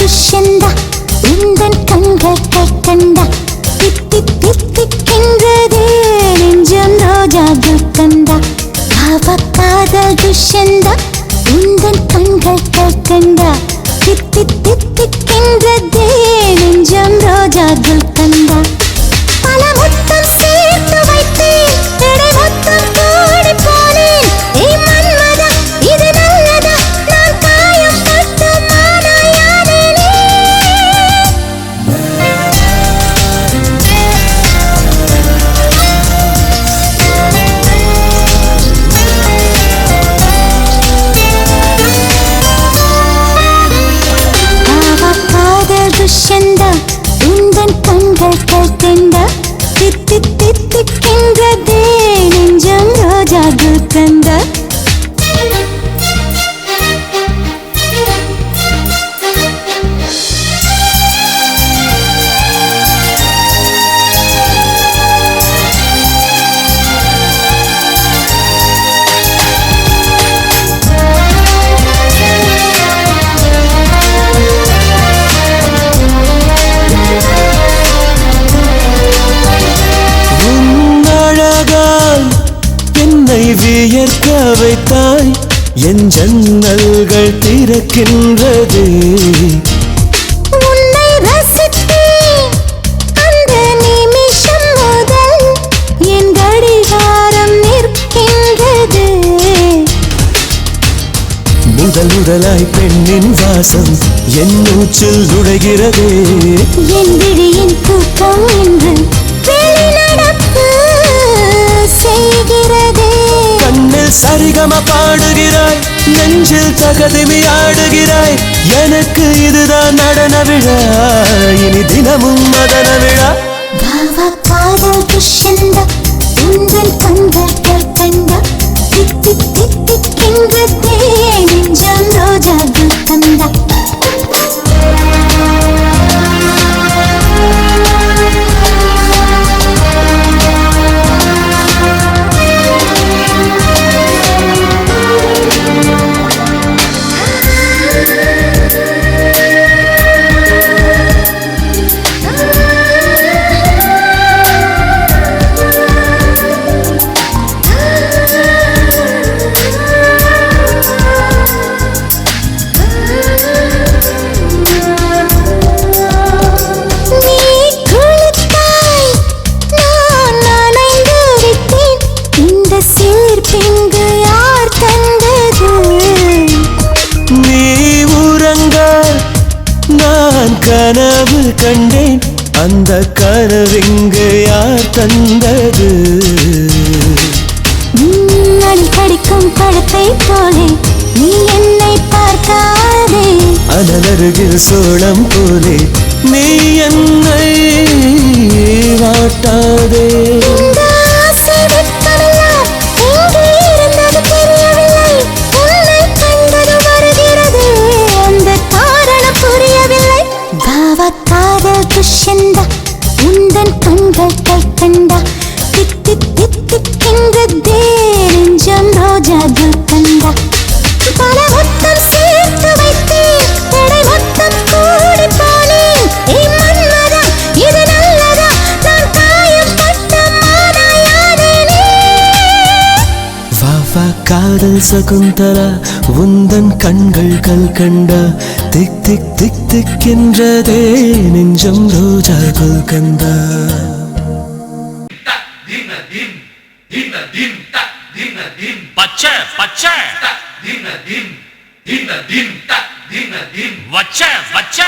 துஷ்யந்தா உந்தன் கண்கள் கண்டா தித்தி தித்திக்கின்றதே நெஞ்சம் ரோஜா குல்கந்தா காதல் துஷ்யந்தா உந்தன் கண்கள் கண்டா தித்தி தித்திக்கின்றதே நெஞ்சம் ரோஜா குல்கந்தா பல முத்தம் சேர்த்து வைத்தேன் இடை மொத்தம் கூடி போனேன் ஏ மன்மதா இது நல்லதா நான் காயம் பட்டு மானாயானேனே காதல் துஷ்யந்தா உந்தன் கண்கள் கண்டா தித்தி தித்திக்கின்றதே நெஞ்சம் ரோஜா குல்கந்தா வியர்க்க வைத்தாய் என் ஜன்னல்கள் திறக்கின்றது உன்னை ரசித்தேன் அந்த நிமிஷம் முதல் என் கடிகாரம் நிற்கின்றது முதலாய் பெண்ணின் வாசம் என் மூச்சில் நுழைகிறதே என் விழியின் தூக்கம் என்று வெளிநடப்பு செய்கிறதே கண்ணில் சரிகம பாடுகிறாய் நெஞ்சில் தகதிமி ஆடுகிறாய் எனக்கு இதுதான் நடன விழா இனி தினமும் மதன விழா பாவா காதல் துஷ்யந்தா உந்தன் கண்கள் கண்டா தித்தி தித்திக்கின்றதே நெஞ்சம் ரோஜா குல்கந்தா கனவு கண்டேன் அந்த கனவிங்கு யார் தந்தது படிக்கும் பழத்தை போலே நீ என்னை பார்க்காதே அனலருகில் சோளம் போலே நீ என்னை வாட்டாதே காதல் துஷ்யந்தா உந்தன் கண்கள் கண்டா தித்தி தித்திக்கின்றதே நெஞ்சம் ரோஜா குல்கந்தா பல முத்தம் சேர்த்து வைத்தேன் இடை மொத்தம் கூடி போனேன் ஏ மன்மதா இது நல்லதா நான் காயம் பட்டு மானாயானேனே வா காதல் சகுந்தலா உந்தன் கண்கள் கண்டா திக் திக் திக் திக்கின்றதே நெஞ்சம் ரோஜா குல்கந்தா பச்சை பச்சை வச்ச வச்ச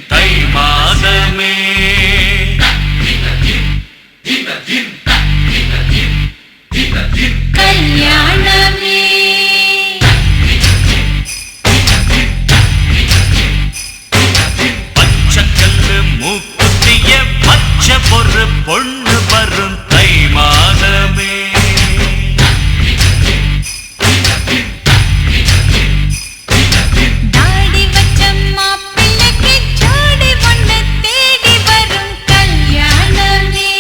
தை மாதமே கல்யாணமே பச்சைக்கல்லு மூக்குத்திய பச்சை பொறு பொண்ணு வரும் தை மாதமே தாடி வச்ச மாப்பிள்ளைக்கு ஜோடி ஒண்ணு தேடி வரும் கல்யாணமே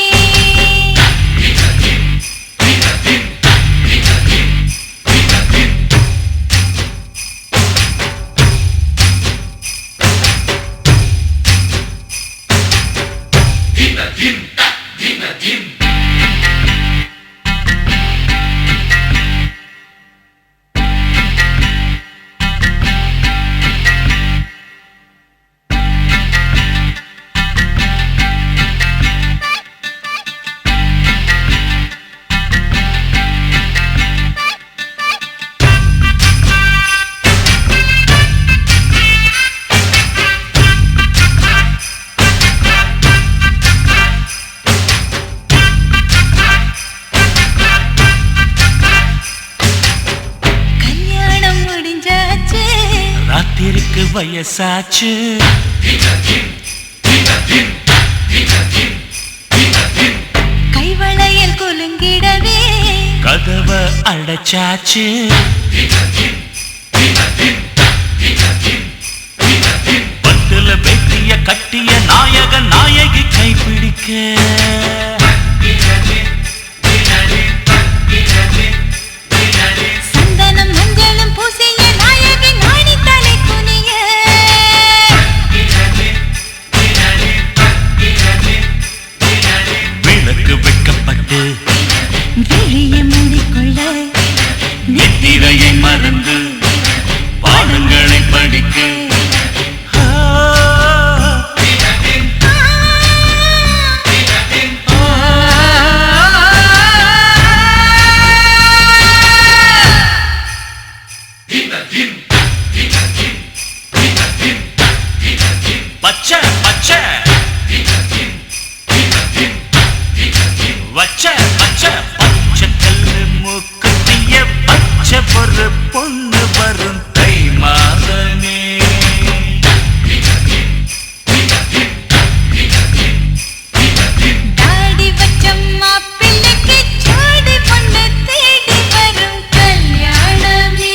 வயசாச்சு கைவளையல் குலுங்கிடவே கதவை அடைச்சாச்சு பட்டுல வெட்டிய கட்டிய நாயக நாயகி கைப்பிடிக்க சந்தனம் மஞ்சளும் பூசிய நாயகி நாணி தலை குனிய விளக்கு வைக்கப்பட்டு விழியை மூடிக்கொள்ள நித்திரையை மறந்து பாடங்களை படிக்க பச்சை பச்சை வச்ச பச்சை பச்சை கல்லு மூக்குத்திய பச்சை ஒரு பொண்ணு வரும் தை மாதமே தாடி வச்ச மாப்பிள்ளைக்கு ஜோடி பொண்ணு தேடி வரும் கல்யாணமே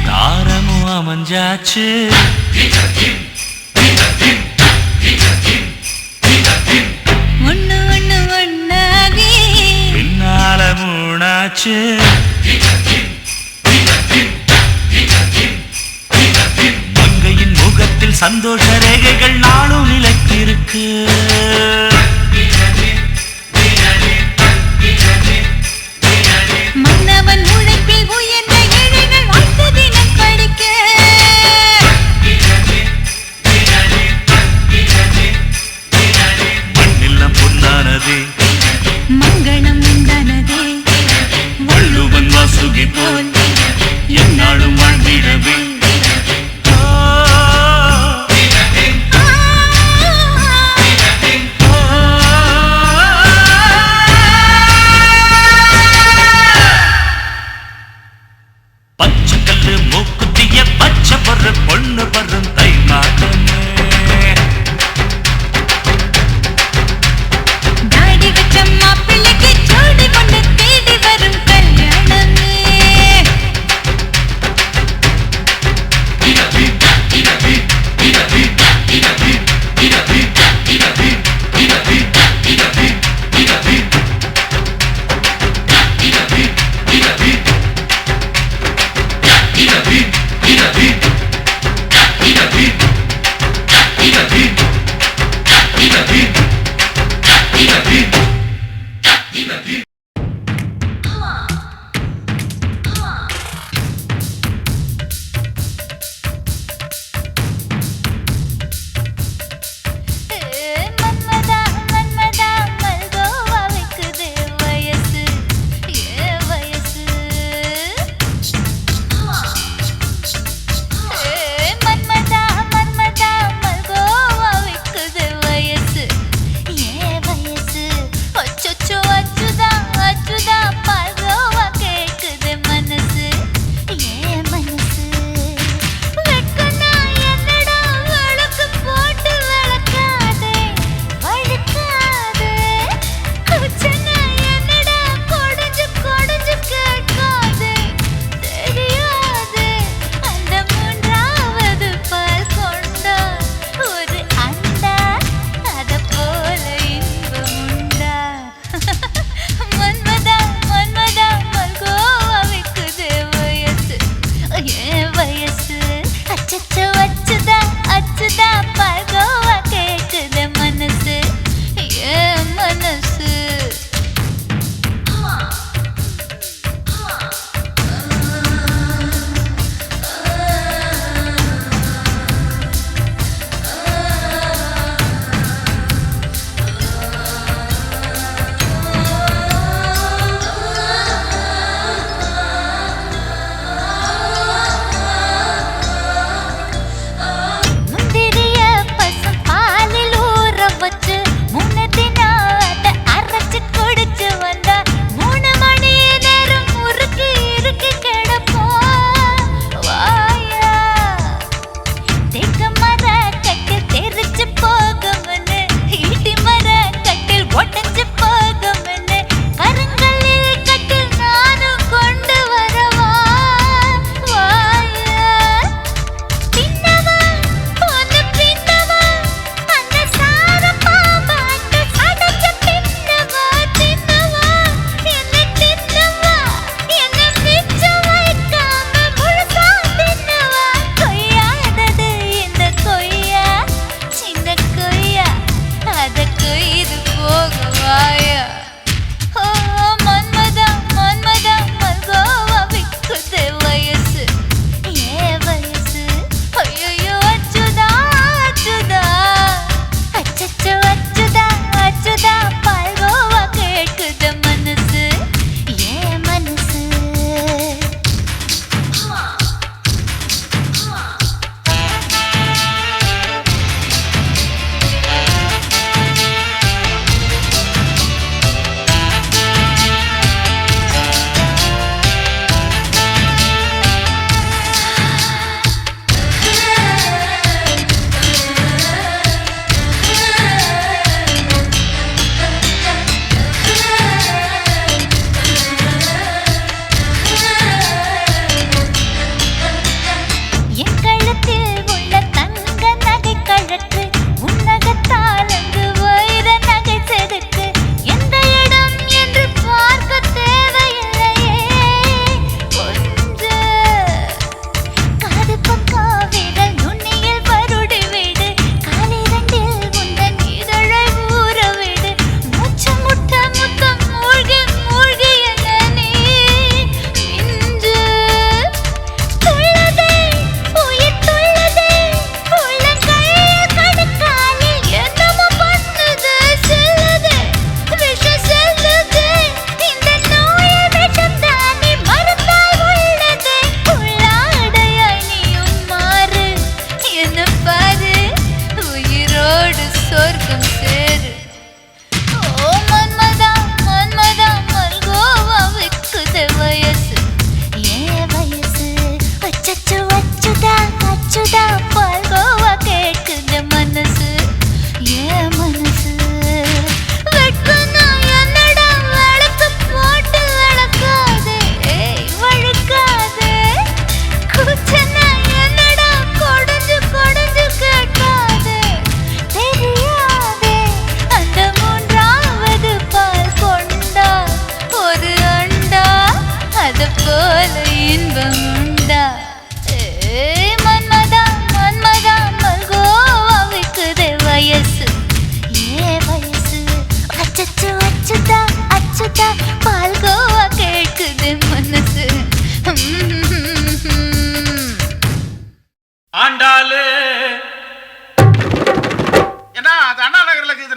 தாரமும் அமைஞ்சாச்சு ஒண்ணு ஒண்ணு ஒண்ணாகி பின்னால மூணாச்சு மங்கையின் முகத்தில் சந்தோஷ ரேகைகள் நாளும் நிலைத்திருக்கு மன்னவன் உழைப்பில் உயர்ந்த ஏழைகள் வாழ்த்து தினம் படிக்க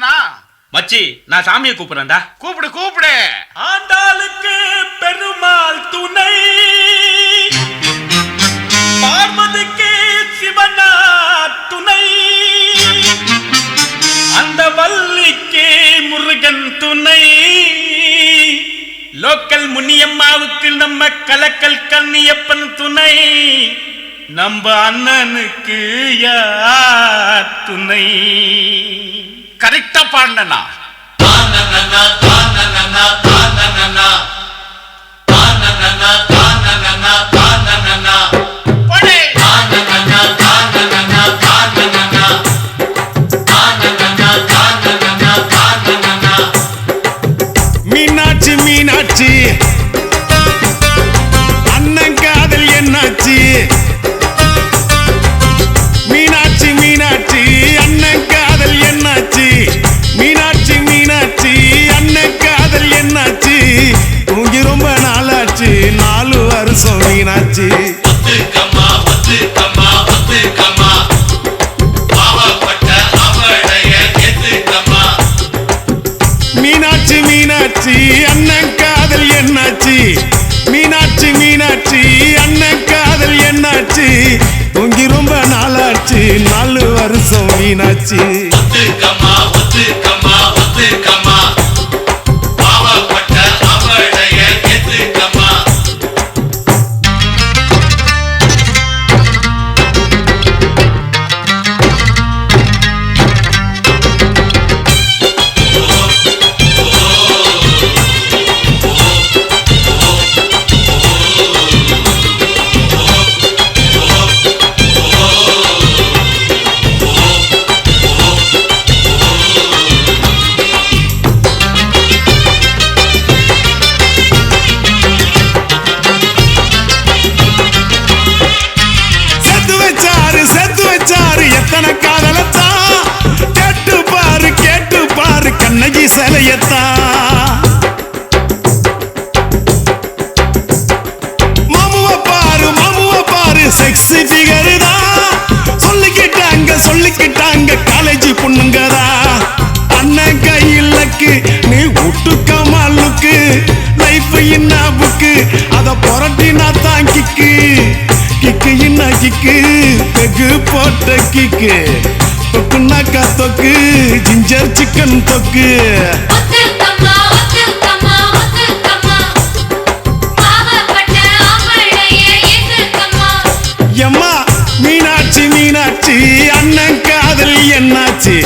வருதுண்ணா. மச்சி நான் சாமியை கூப்பிடுறேன்டா. கூப்பிடு கூப்பிடு. ஆண்டாளுக்கு பெருமாள் துணை, பார்வதிக்கு சிவனா துணை, அந்த வள்ளிக்கு முருகன் துணை, லோக்கல் முனியம்மாவுக்கு நம்ம கலக்கல் கண்ணியப்பன் துணை, நம்ம அண்ணனுக்கு யார் துணை? கரெக்டா பாண்டனா. மீனாட்சி மீனாட்சி அண்ணன் காதல் என்னாச்சு? மீனாட்சி மீனாட்சி அண்ணன் காதல் என்னாச்சு? மீனாட்சி மீனாட்சி அண்ணன் காதல் என்னாச்சு? தூங்கி ரொம்ப நாளாச்சு, 4 வருஷம் மீனாட்சி. மீனாட்சி மீனாட்சி அண்ணன் காதல் என்னாச்சு? மீனாட்சி மீனாட்சி அண்ணன் காதல் என்னாச்சு? தூங்கி ரொம்ப நாளாச்சு, 4 வருஷம் மீனாட்சி. செத்து வச்சாரு எத்தனை காதலத்தான், கேட்டு பாரு கண்ணகி சிலையத்தான். மாமுவ பாரு செக்ஸி ஃபிகர் தான், சொல்லிக்கிட்டாங்க காலேஜ் பொண்ணுங்கதா. அண்ணன் கையிலக்கு நீ விட்டுக்கமா லுக்கு, லைஃப் என்ன புக்கு, அத புரட்டினா தான் கிக்கு என்ன கிக்கு, பெகு போட்ட கிக்கு, தொக்குனாக்கா தொக்கு, ஜிஞ்சர் சிக்கன் தொக்கு. எம்மா மீனாட்சி மீனாட்சி அண்ணன் காதல் என்னாச்சு?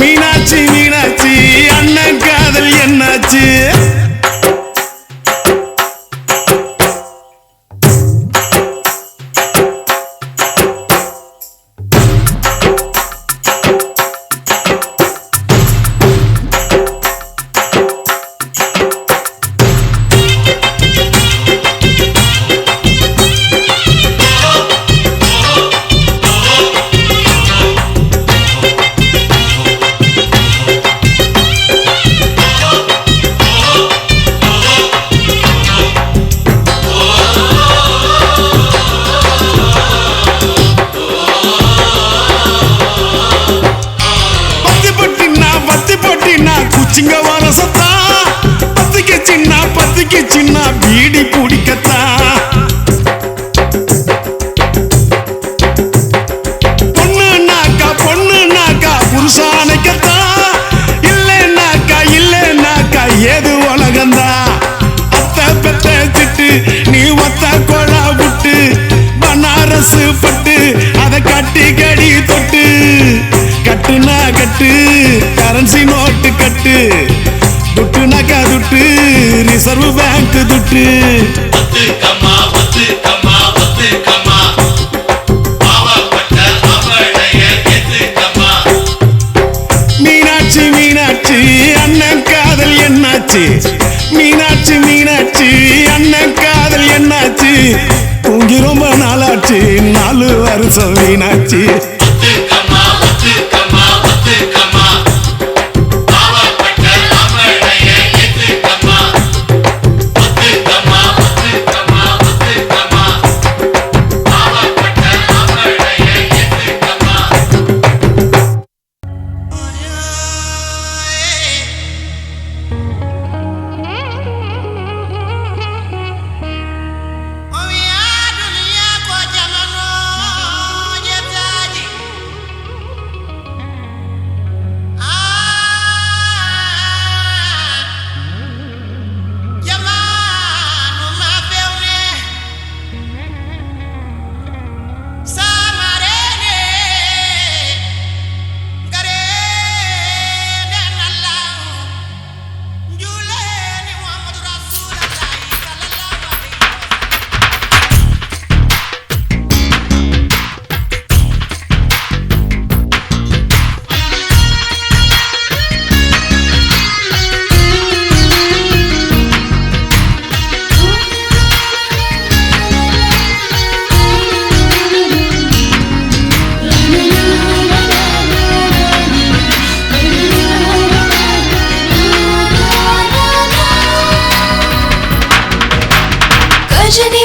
மீனாட்சி மீனாட்சி அண்ணன் காதல் என்னாச்சு? குச்சிங்க வரசத்தா, பத்திக்கு சின்ன பீடி குடிக்கத்தா. பொண்ணுனாக்கா புருஷானைக்கத்தா, இல்லைனாக்கா ஏது உலகந்தா. அத்தை பெத்த திட்டு நீ ஒத்த கொழா விட்டு, பனாரசு பட்டு அதை கட்டி கடி தொட்டு, கட்டுனா கட்டு கரன்சி நோட்டு கட்டு, துட்டுனாக்கா துட்டு ரிசர்வ் பேங்க் துட்டு. மீனாட்சி மீனாட்சி அண்ணன் காதல் என்னாச்சு? மீனாட்சி மீனாட்சி அண்ணன் காதல் என்னாச்சு? தூங்கி ரொம்ப நாளாச்சு, 4 வருஷம் மீனாட்சி. கஜினி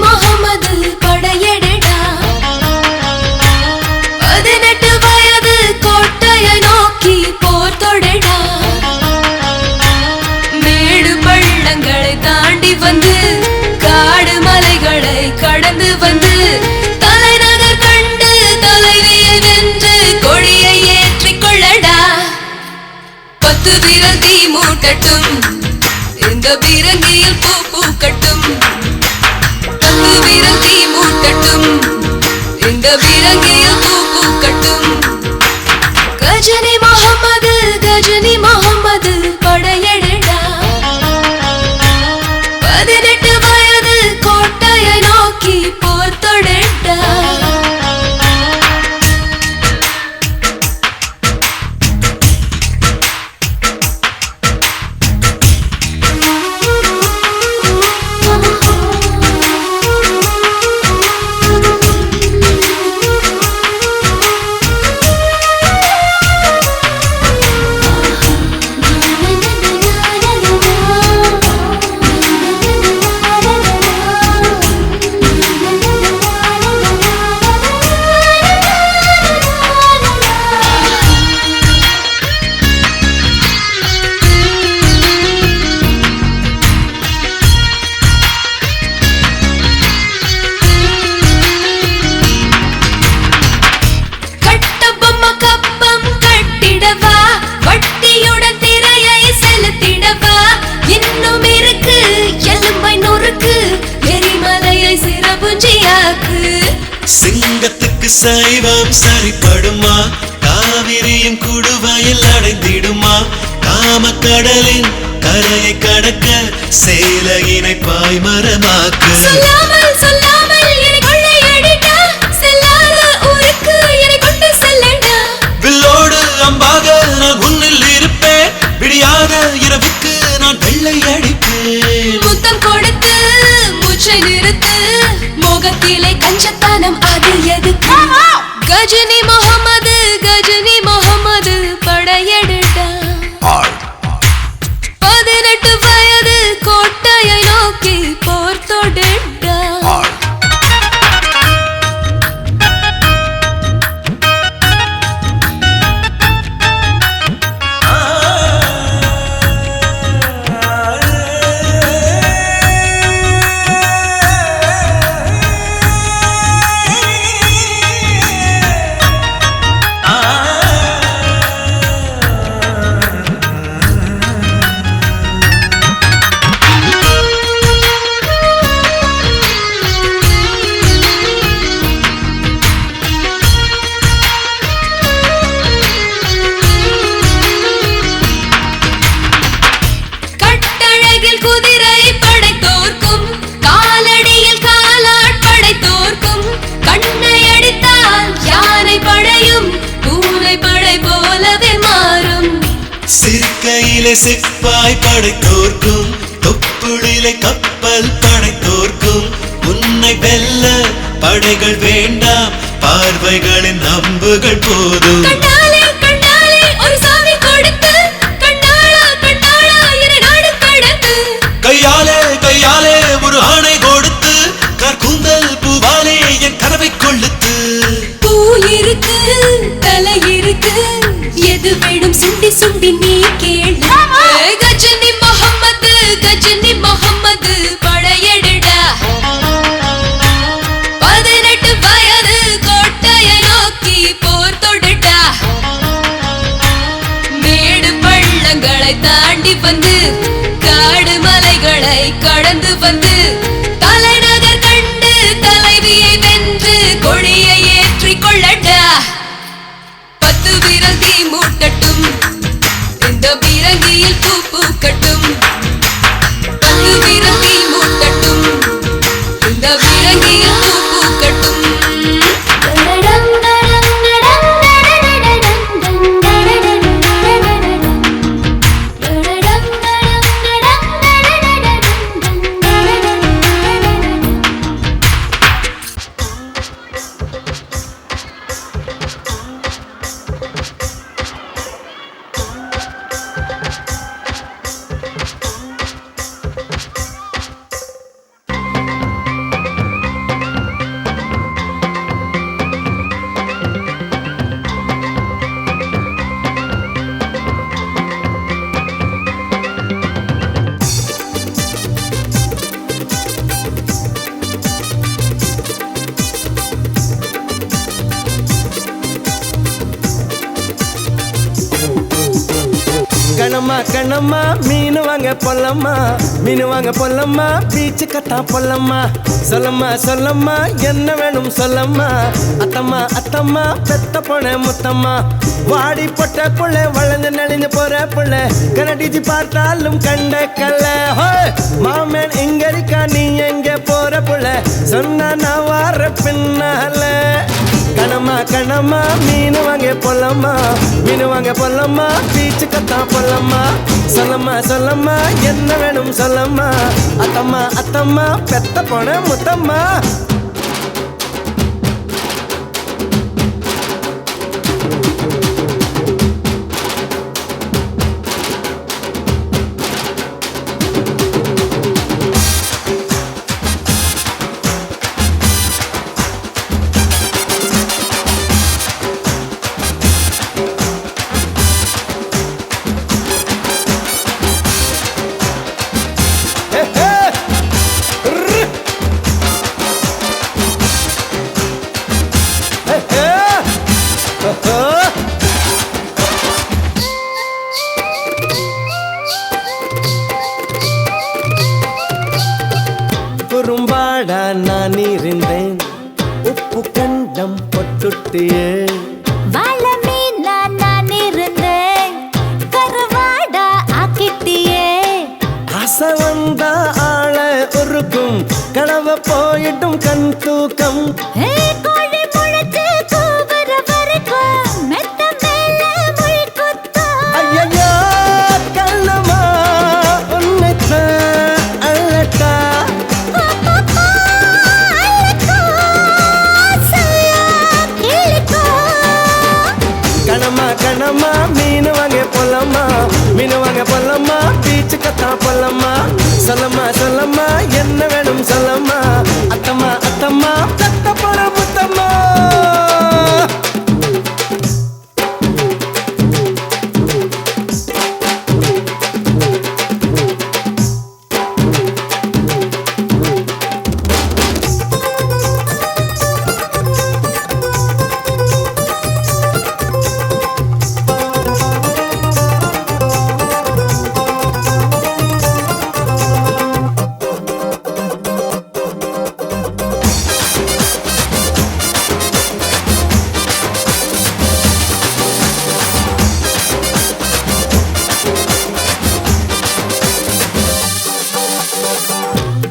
முகமது படையெடுடா 18 வயது கோட்டைய நோக்கி போர் தொடடா மேடு பள்ளங்களை தாண்டி வந்து காடு மலைகளை கடந்து வந்து தலைநகர் கண்டு தலைவியை வென்று கொடியை ஏற்றிக் கொள்ளடா 10 விரல் தீ மூட்டட்டும் இந்த பீரங்கியில் பூ பூக்கட்டும் 10 விரல் தீ மூட்டட்டும் இந்த பீரங்கியில் பூ பூக்கட்டும் கஜினி முகமது படையெடுடா 18 வயது கோட்டையை நோக்கி போர் தொடடா சிங்கத்துக்கு சைவம் சரிப்படுமா காவிரியும் குடுவாயில் அடைந்திடுமா காமக்கடலின் கரையை கடக்க சேலையினை பாய்மரமாக்கு வில்லோடு அம்பாக நான் உன்னில் இருப்பேன் விடியாத இரவுக்கு நான் வெள்ளை அடிப்பேன் முத்தம் கொடுத்து மூச்சை நிறுத்து மோகத்திலே கஞ்சத்தனம் அது எதுக்கு கஜினி முகமது படையெடுடா 18 வயது கோட்டையை நோக்கி போர் தொடடா குதிரை படைத்தோர்க்கும் காலடியில் காலாட் படைத்தோர்க்கும் கண்ணை அடித்தால் யானை படையும் பூனை படை போலவே மாறும் சிறுக்கையிலே சிப்பாய் படைத்தோர்க்கும் தொப்புளிலே கப்பல் படைத்தோர்க்கும் உன்னை வெல்ல படைகள் வேண்டாம் பார்வைகளின் அம்புகள் போதும் கண்டாலே ஒரு சாமி கொடுத்து கையாலே ஒரு ஆணை கொடுத்து கற்கூந்தல் பூவாலே என் கனவை கொள்ளுத்து பூ இருக்கு தலை இருக்கு எது வேணும் சுண்டி சுண்டி நீ கேளு கஜினி முகமது படையெடுடா 18 வயது கோட்டையை நோக்கி போர் தொடடா மேடு பள்ளங்களை தாண்டி வந்து காடு மலைகளை கடந்து வந்து தலைநகர் கண்டு தலைவியை வென்று கொடியை ஏற்றிக் கொள்ளடா 10 விரல் தீ மூட்டட்டும் இந்த பீரங்கியில் பூ பூக்கட்டும் 10 விரல் தீ மூட்டட்டும் இந்த பீரங்கியில் பூ பூக்கட்டும் கணமா கணமா மீன் வாங்க பொல்லம்மா மீன் வாங்க பொல்லம்மா பீச்சு கத்தா பொல்லம்மா சொல்லம்மா சொல்லம்மா என்ன வேணும் சொல்லம்மா அத்தம்மா அத்தம்மா பெத்த பொண்ண முத்தம்மா வாடி பொட்ட புள்ள வளைஞ்சு நெளிஞ்சு போற புள்ள கனடிச்சு பார்த்தாலும் கண்ட கல்ல மாமன் எங்க இருக்கா நீ எங்க போற புள்ள சொன்னா நான் வார பின்னால கணமா கணமா மீன் வாங்க பொல்லம்மா மீன் வாங்க பொல்லம்மா பீச்சு கத்தா பொல்லம்மா சொல்லம்மா சொல்லம்மா என்ன வேணும் சொல்லம்மா அத்தம்மா அத்தம்மா பெத்த பொண்ண முத்தம்மா குறும்பாடா நான் இருந்தேன் உப்பு கண்டம் பொட்டுட்டியே வாழ மீனா நான் இருந்தேன் கருவாடா ஆக்கிட்டியே ஆசை வந்தா ஆள உருக்கும் கனவ போயிட்டும் கண் தூக்கம் கோழி முளைச்சு கூவுற வரைக்கும் மெத்த மேல முள் குத்தும் ஐயையோ கண்ணம்மா உன்னைத்தான் அழட்டா கணமா கணமா மீன் வாங்க பொல்லம்மா மீன் வாங்க பொல்லம்மா பீச்சு கத்தா பொல்லம்மா சொல்லம்மா சொல்லம்மா என்ன வேணும் சொல்லம்மா அத்தம்மா அத்தம்மா பெத்த பொற முத்தம்மா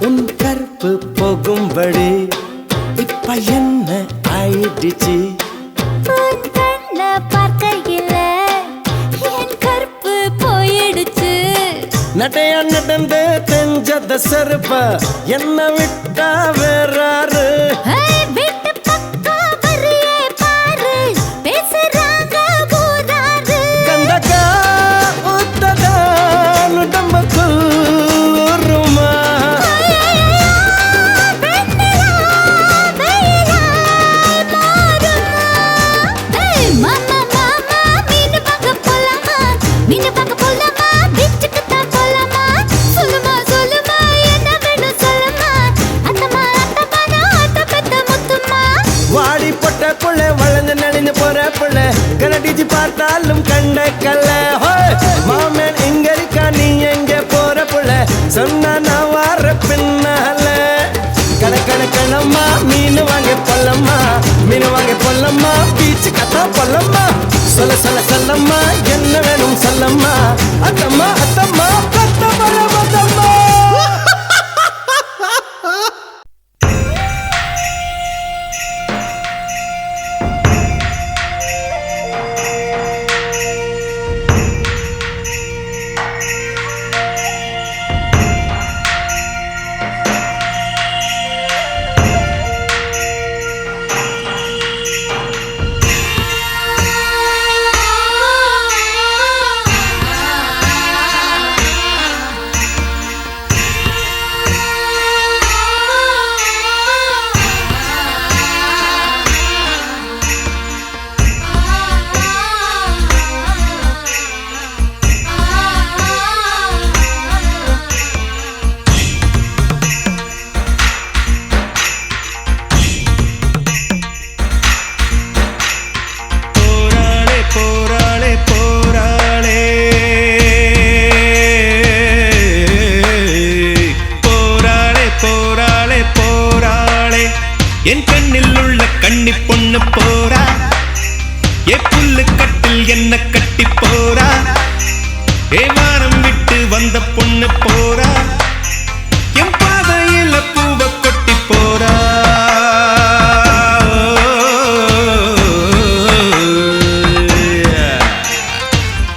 உன் கற்பு போகும்படி இப்ப என்ன ஆயிடுச்சு உன் கண்ண பார்க்கையில என் கற்பு போயிடுச்சு நட்டையா நடந்து தெஞ்சத செருப்ப என்ன விட்டா வேறாரு வீட்டு பக்கம் வரியே பாரு பேசுறாங்க ஊராரு கண்டக்கா உத்ததா உடம்புக்குள் ஊருமா வாடி பொட்ட புள்ள வளைஞ்சு நெளிஞ்சு போற புள்ள கனடிச்சு பார்த்தாலும் கண்ட கல்ல மாமன் எங்க இருக்கா நீ எங்க போற புள்ள சொன்னா நான் வார பின்னால கணக்கணக்கணம்மா மீன் வாங்க பொல்லம்மா மீன் வாங்க பொல்லம்மா பீச்சு கத்தா பொல்லம்மா சொல்ல சொல்ல சொல்லம்மா என்ன வேணும் சொல்லம்மா அத்தம்மா அத்தம்மா பெத்த பொற முத்தம்மா ஆ வானம் விட்டு வந்த பொண்ணு போறா என் பாதையில பூவ கொட்டி போறா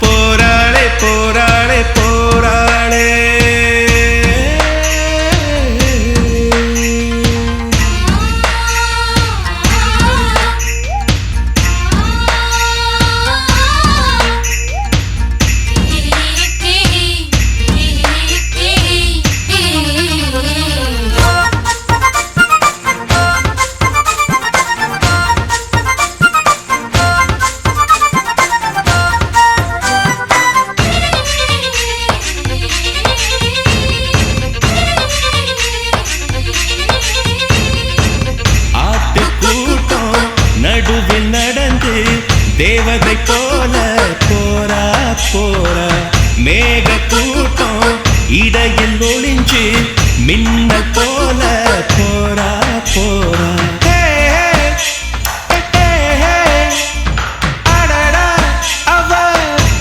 போராளே போராளே போராளே நடுவில் நடந்து தேவதை போல போரா போரா மேக கூட்டம் இடையில் ஒளிஞ்சு மின்னல் போல போரா போரா அடடா அவ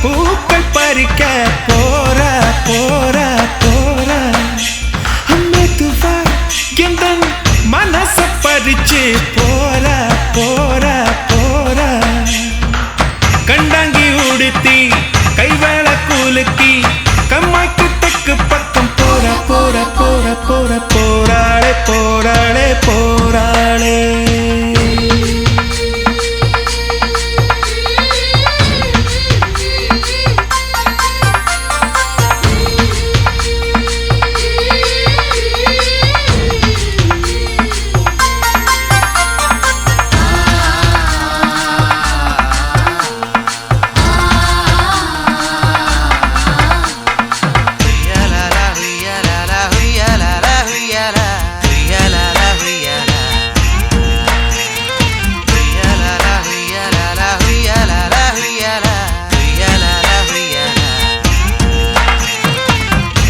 பூக்கள் பறிக்க போரா போரா போரா மெதுவா எந்த மனச பறிச்சு போரா போரா போரா கண்டாங்கி உடுத்தி கைவேள கூலுக்கி கம்மாய்க்கு தெற்கு பக்கம் போரா போரா போரா போரா போராளே போராளே போராளே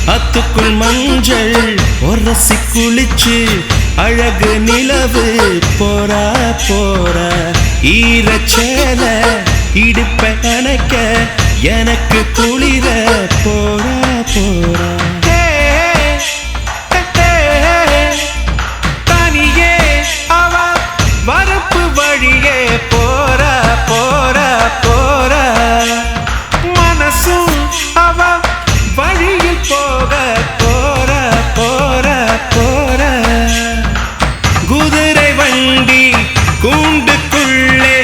அத்துக்குள் மஞ்சள் ஒரசி குளிச்சு அழகு நிலவு போரா போரா ஈரச்சேல இடுப்ப அணைக்க எனக்கு குளிர போரா போரா தனியே அவ வரப்பு வழியே போரா போரா போரா மனசும் அவ வழியில் போக போரா போரா போரா குதிரை வண்டி கூண்டுக்குள்ளே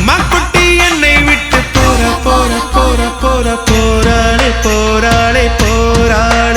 மக்குட்டி என்னை விட்டு போரா போரா போரா போரா போராளே போராளே போராளே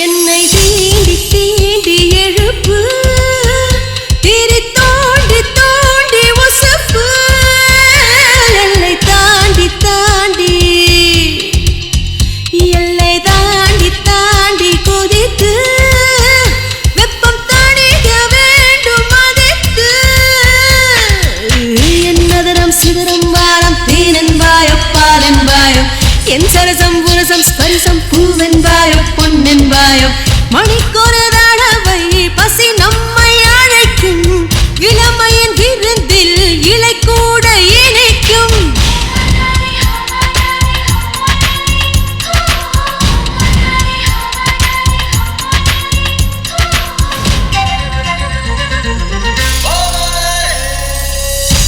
என்னை தீண்டி தீண்டி எழுப்பு திரி தோண்டி தோண்டி உசுப்பு எல்லை தாண்டி தாண்டி எல்லை தாண்டி தாண்டி கொதித்து வெப்பம் தணிக்க வேண்டும் மதித்து என் நகரம் சிதறம் வாரம் தேனென்பாயம் பாலென்பாயம் என் சரசம் புரசம் ஸ்பரிசம் பூவென்பாயம் பொன்னென்பாயம் மணிக்கொரு தடவை பசி நம்மை அழைக்கும் இளமையின் விருந்தில் இலை கூட இணைக்கும்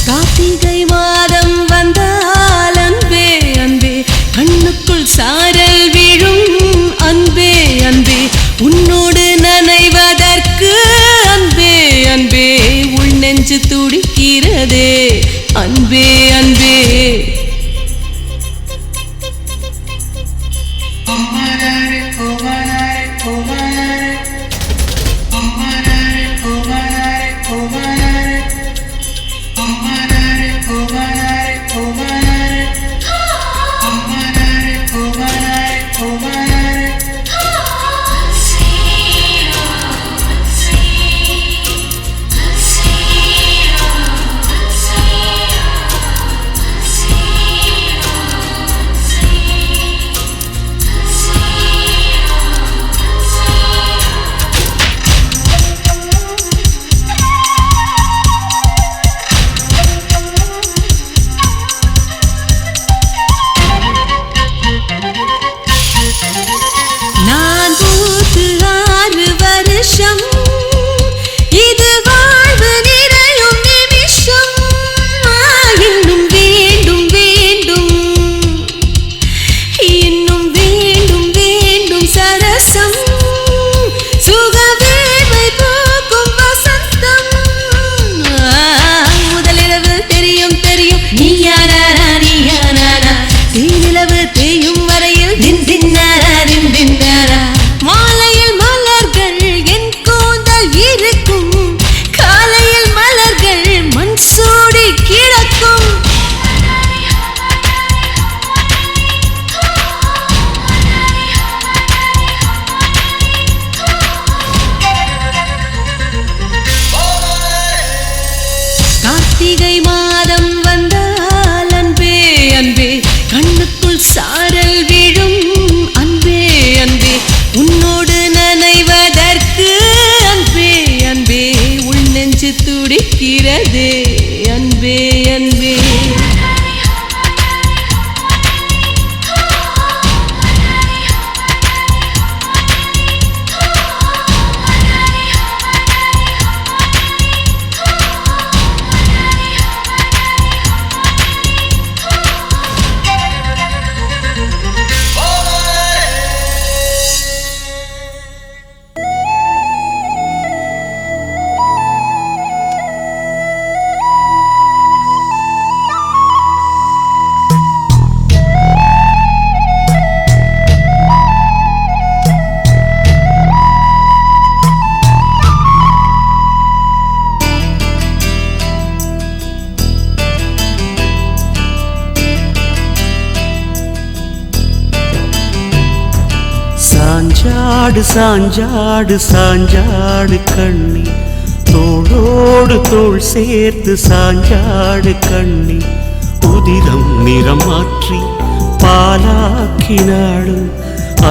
கார்த்திகை மாதம் வந்தால் அன்பே அன்பே கண்ணுக்குள் சாரல் விழும் அன்பே அன்பே உன்னோடு நனைவதற்கு அன்பே அன்பே உள் நெஞ்சு துடிக்கிறதே அன்பே அன்பே நான் பூத்து 6 வருஷம் இது வாழ்வு நிறையும் நிமிஷம் இன்னும் வேண்டும் வேண்டும் இன்னும் வேண்டும் வேண்டும் சரசம் சுகவேவை போக்கும் வசந்தம் முதலிரவு தெரியும் தெரியும் நீயானா நீயானா தீநிலவு தேயும் வரையில் தின் தின்னாரா தின் தின்னாரா மாலையில் மலர்கள் என் கூந்தல் இருக்கும் காலையில் மலர்கள் மண் சூடி கிடக்கும் கார்த்திகை மாதம் வந்தால் அன்பே அன்பே கண்ணுக்குள் சாரல் விழும் அன்பே அன்பே உன்னோடு நனைவதற்கு அன்பே அன்பே உள் நெஞ்சு துடிக்கிறதே அன்பே அன்பே சாஞ்சாடு சாஞ்சாடு சாஞ்சாடு கண்ணி தோளோடு தோள் சேர்த்து சாஞ்சாடு கண்ணி உதிரம் நிறம் மாற்றி பாலாக்கினாடு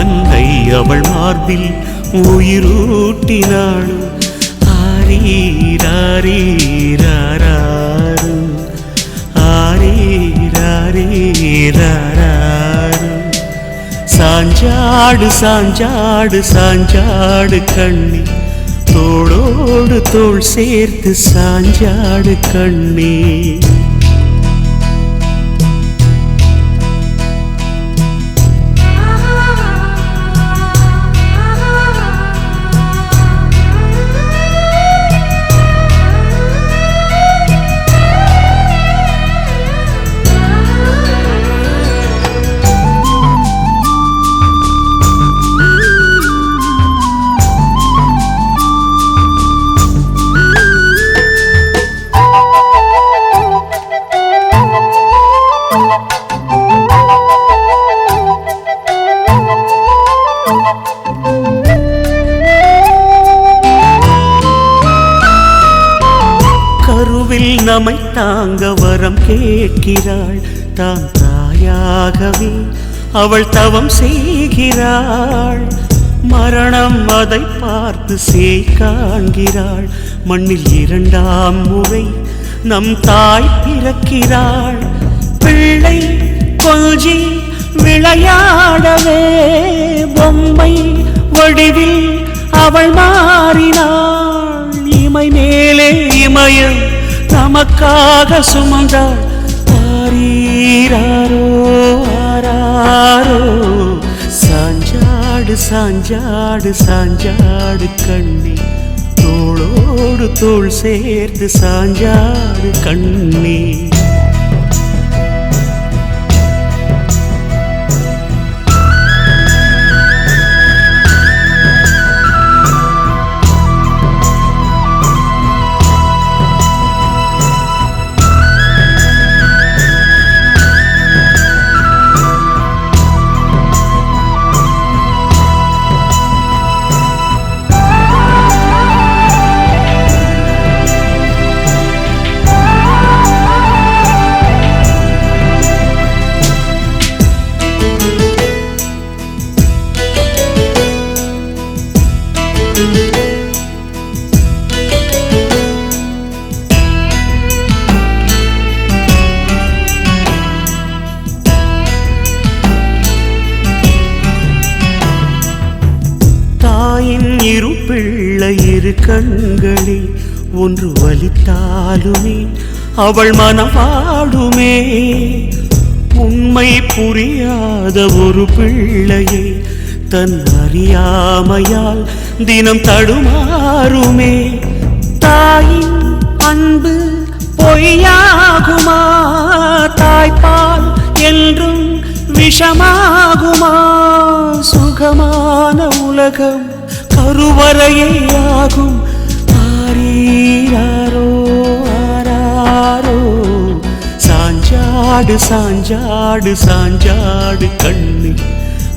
அன்னை அவள் மார்பில் உயிரூட்டினாடு ஆரீராரீராராரு ஆரீராரீராராரு சாஞ்சாடு சாஞ்சாடு சாஞ்சாடு கண்ணி தோளோடு தோள் சேர்த்து சாஞ்சாடு கண்ணி நம்மை தாங்க வரம் கேட்கிறாள் தான் தாயாகவே அவள் தவம் செய்கிறாள் மரணம் அதை பார்த்து சேய் காண்கிறாள் மண்ணில் இரண்டாம் முறை நம் தாய் பிறக்கிறாள் பிள்ளை கொஞ்சி விளையாடவே பொம்மை வடிவில் அவள் மாறினாள் இமை மேலே இமயம் நமக்காக சுமந்தாள் ஆரீராரோ ஆராரோ சாஞ்சாடு சாஞ்சாடு சாஞ்சாடு கண்ணி தோளோடு தோள் சேர்த்து சாஞ்சாடு கண்ணி இரு பிள்ளை இரு கண்களில் ஒன்று வலித்தாலுமே அவள் மனம் வாடுமே உண்மை புரியாத ஒரு பிள்ளையை தன் அறியாமையால் தினம் தடுமாறுமே தாயின் அன்பு பொய்யாகுமா தாய்ப்பால் என்றும் விஷமாகுமா சுகமான உலகம் கருவறையே ஆகும் ஆரீராரோ ஆராரோ சாஞ்சாடு சாஞ்சாடு சாஞ்சாடு கண்ணி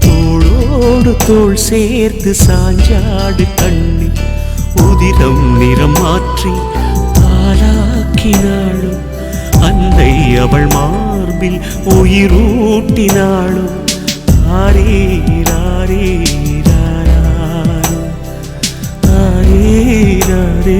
தோளோடு தோள் சேர்த்து சாஞ்சாடு கண்ணி உதிரம் நிறம் மாற்றி பாலாக்கினாளும் அன்னை அவள் மார்பில் உயிரூட்டினாளும் ஆரீராரீராரோ ஆரீராரீ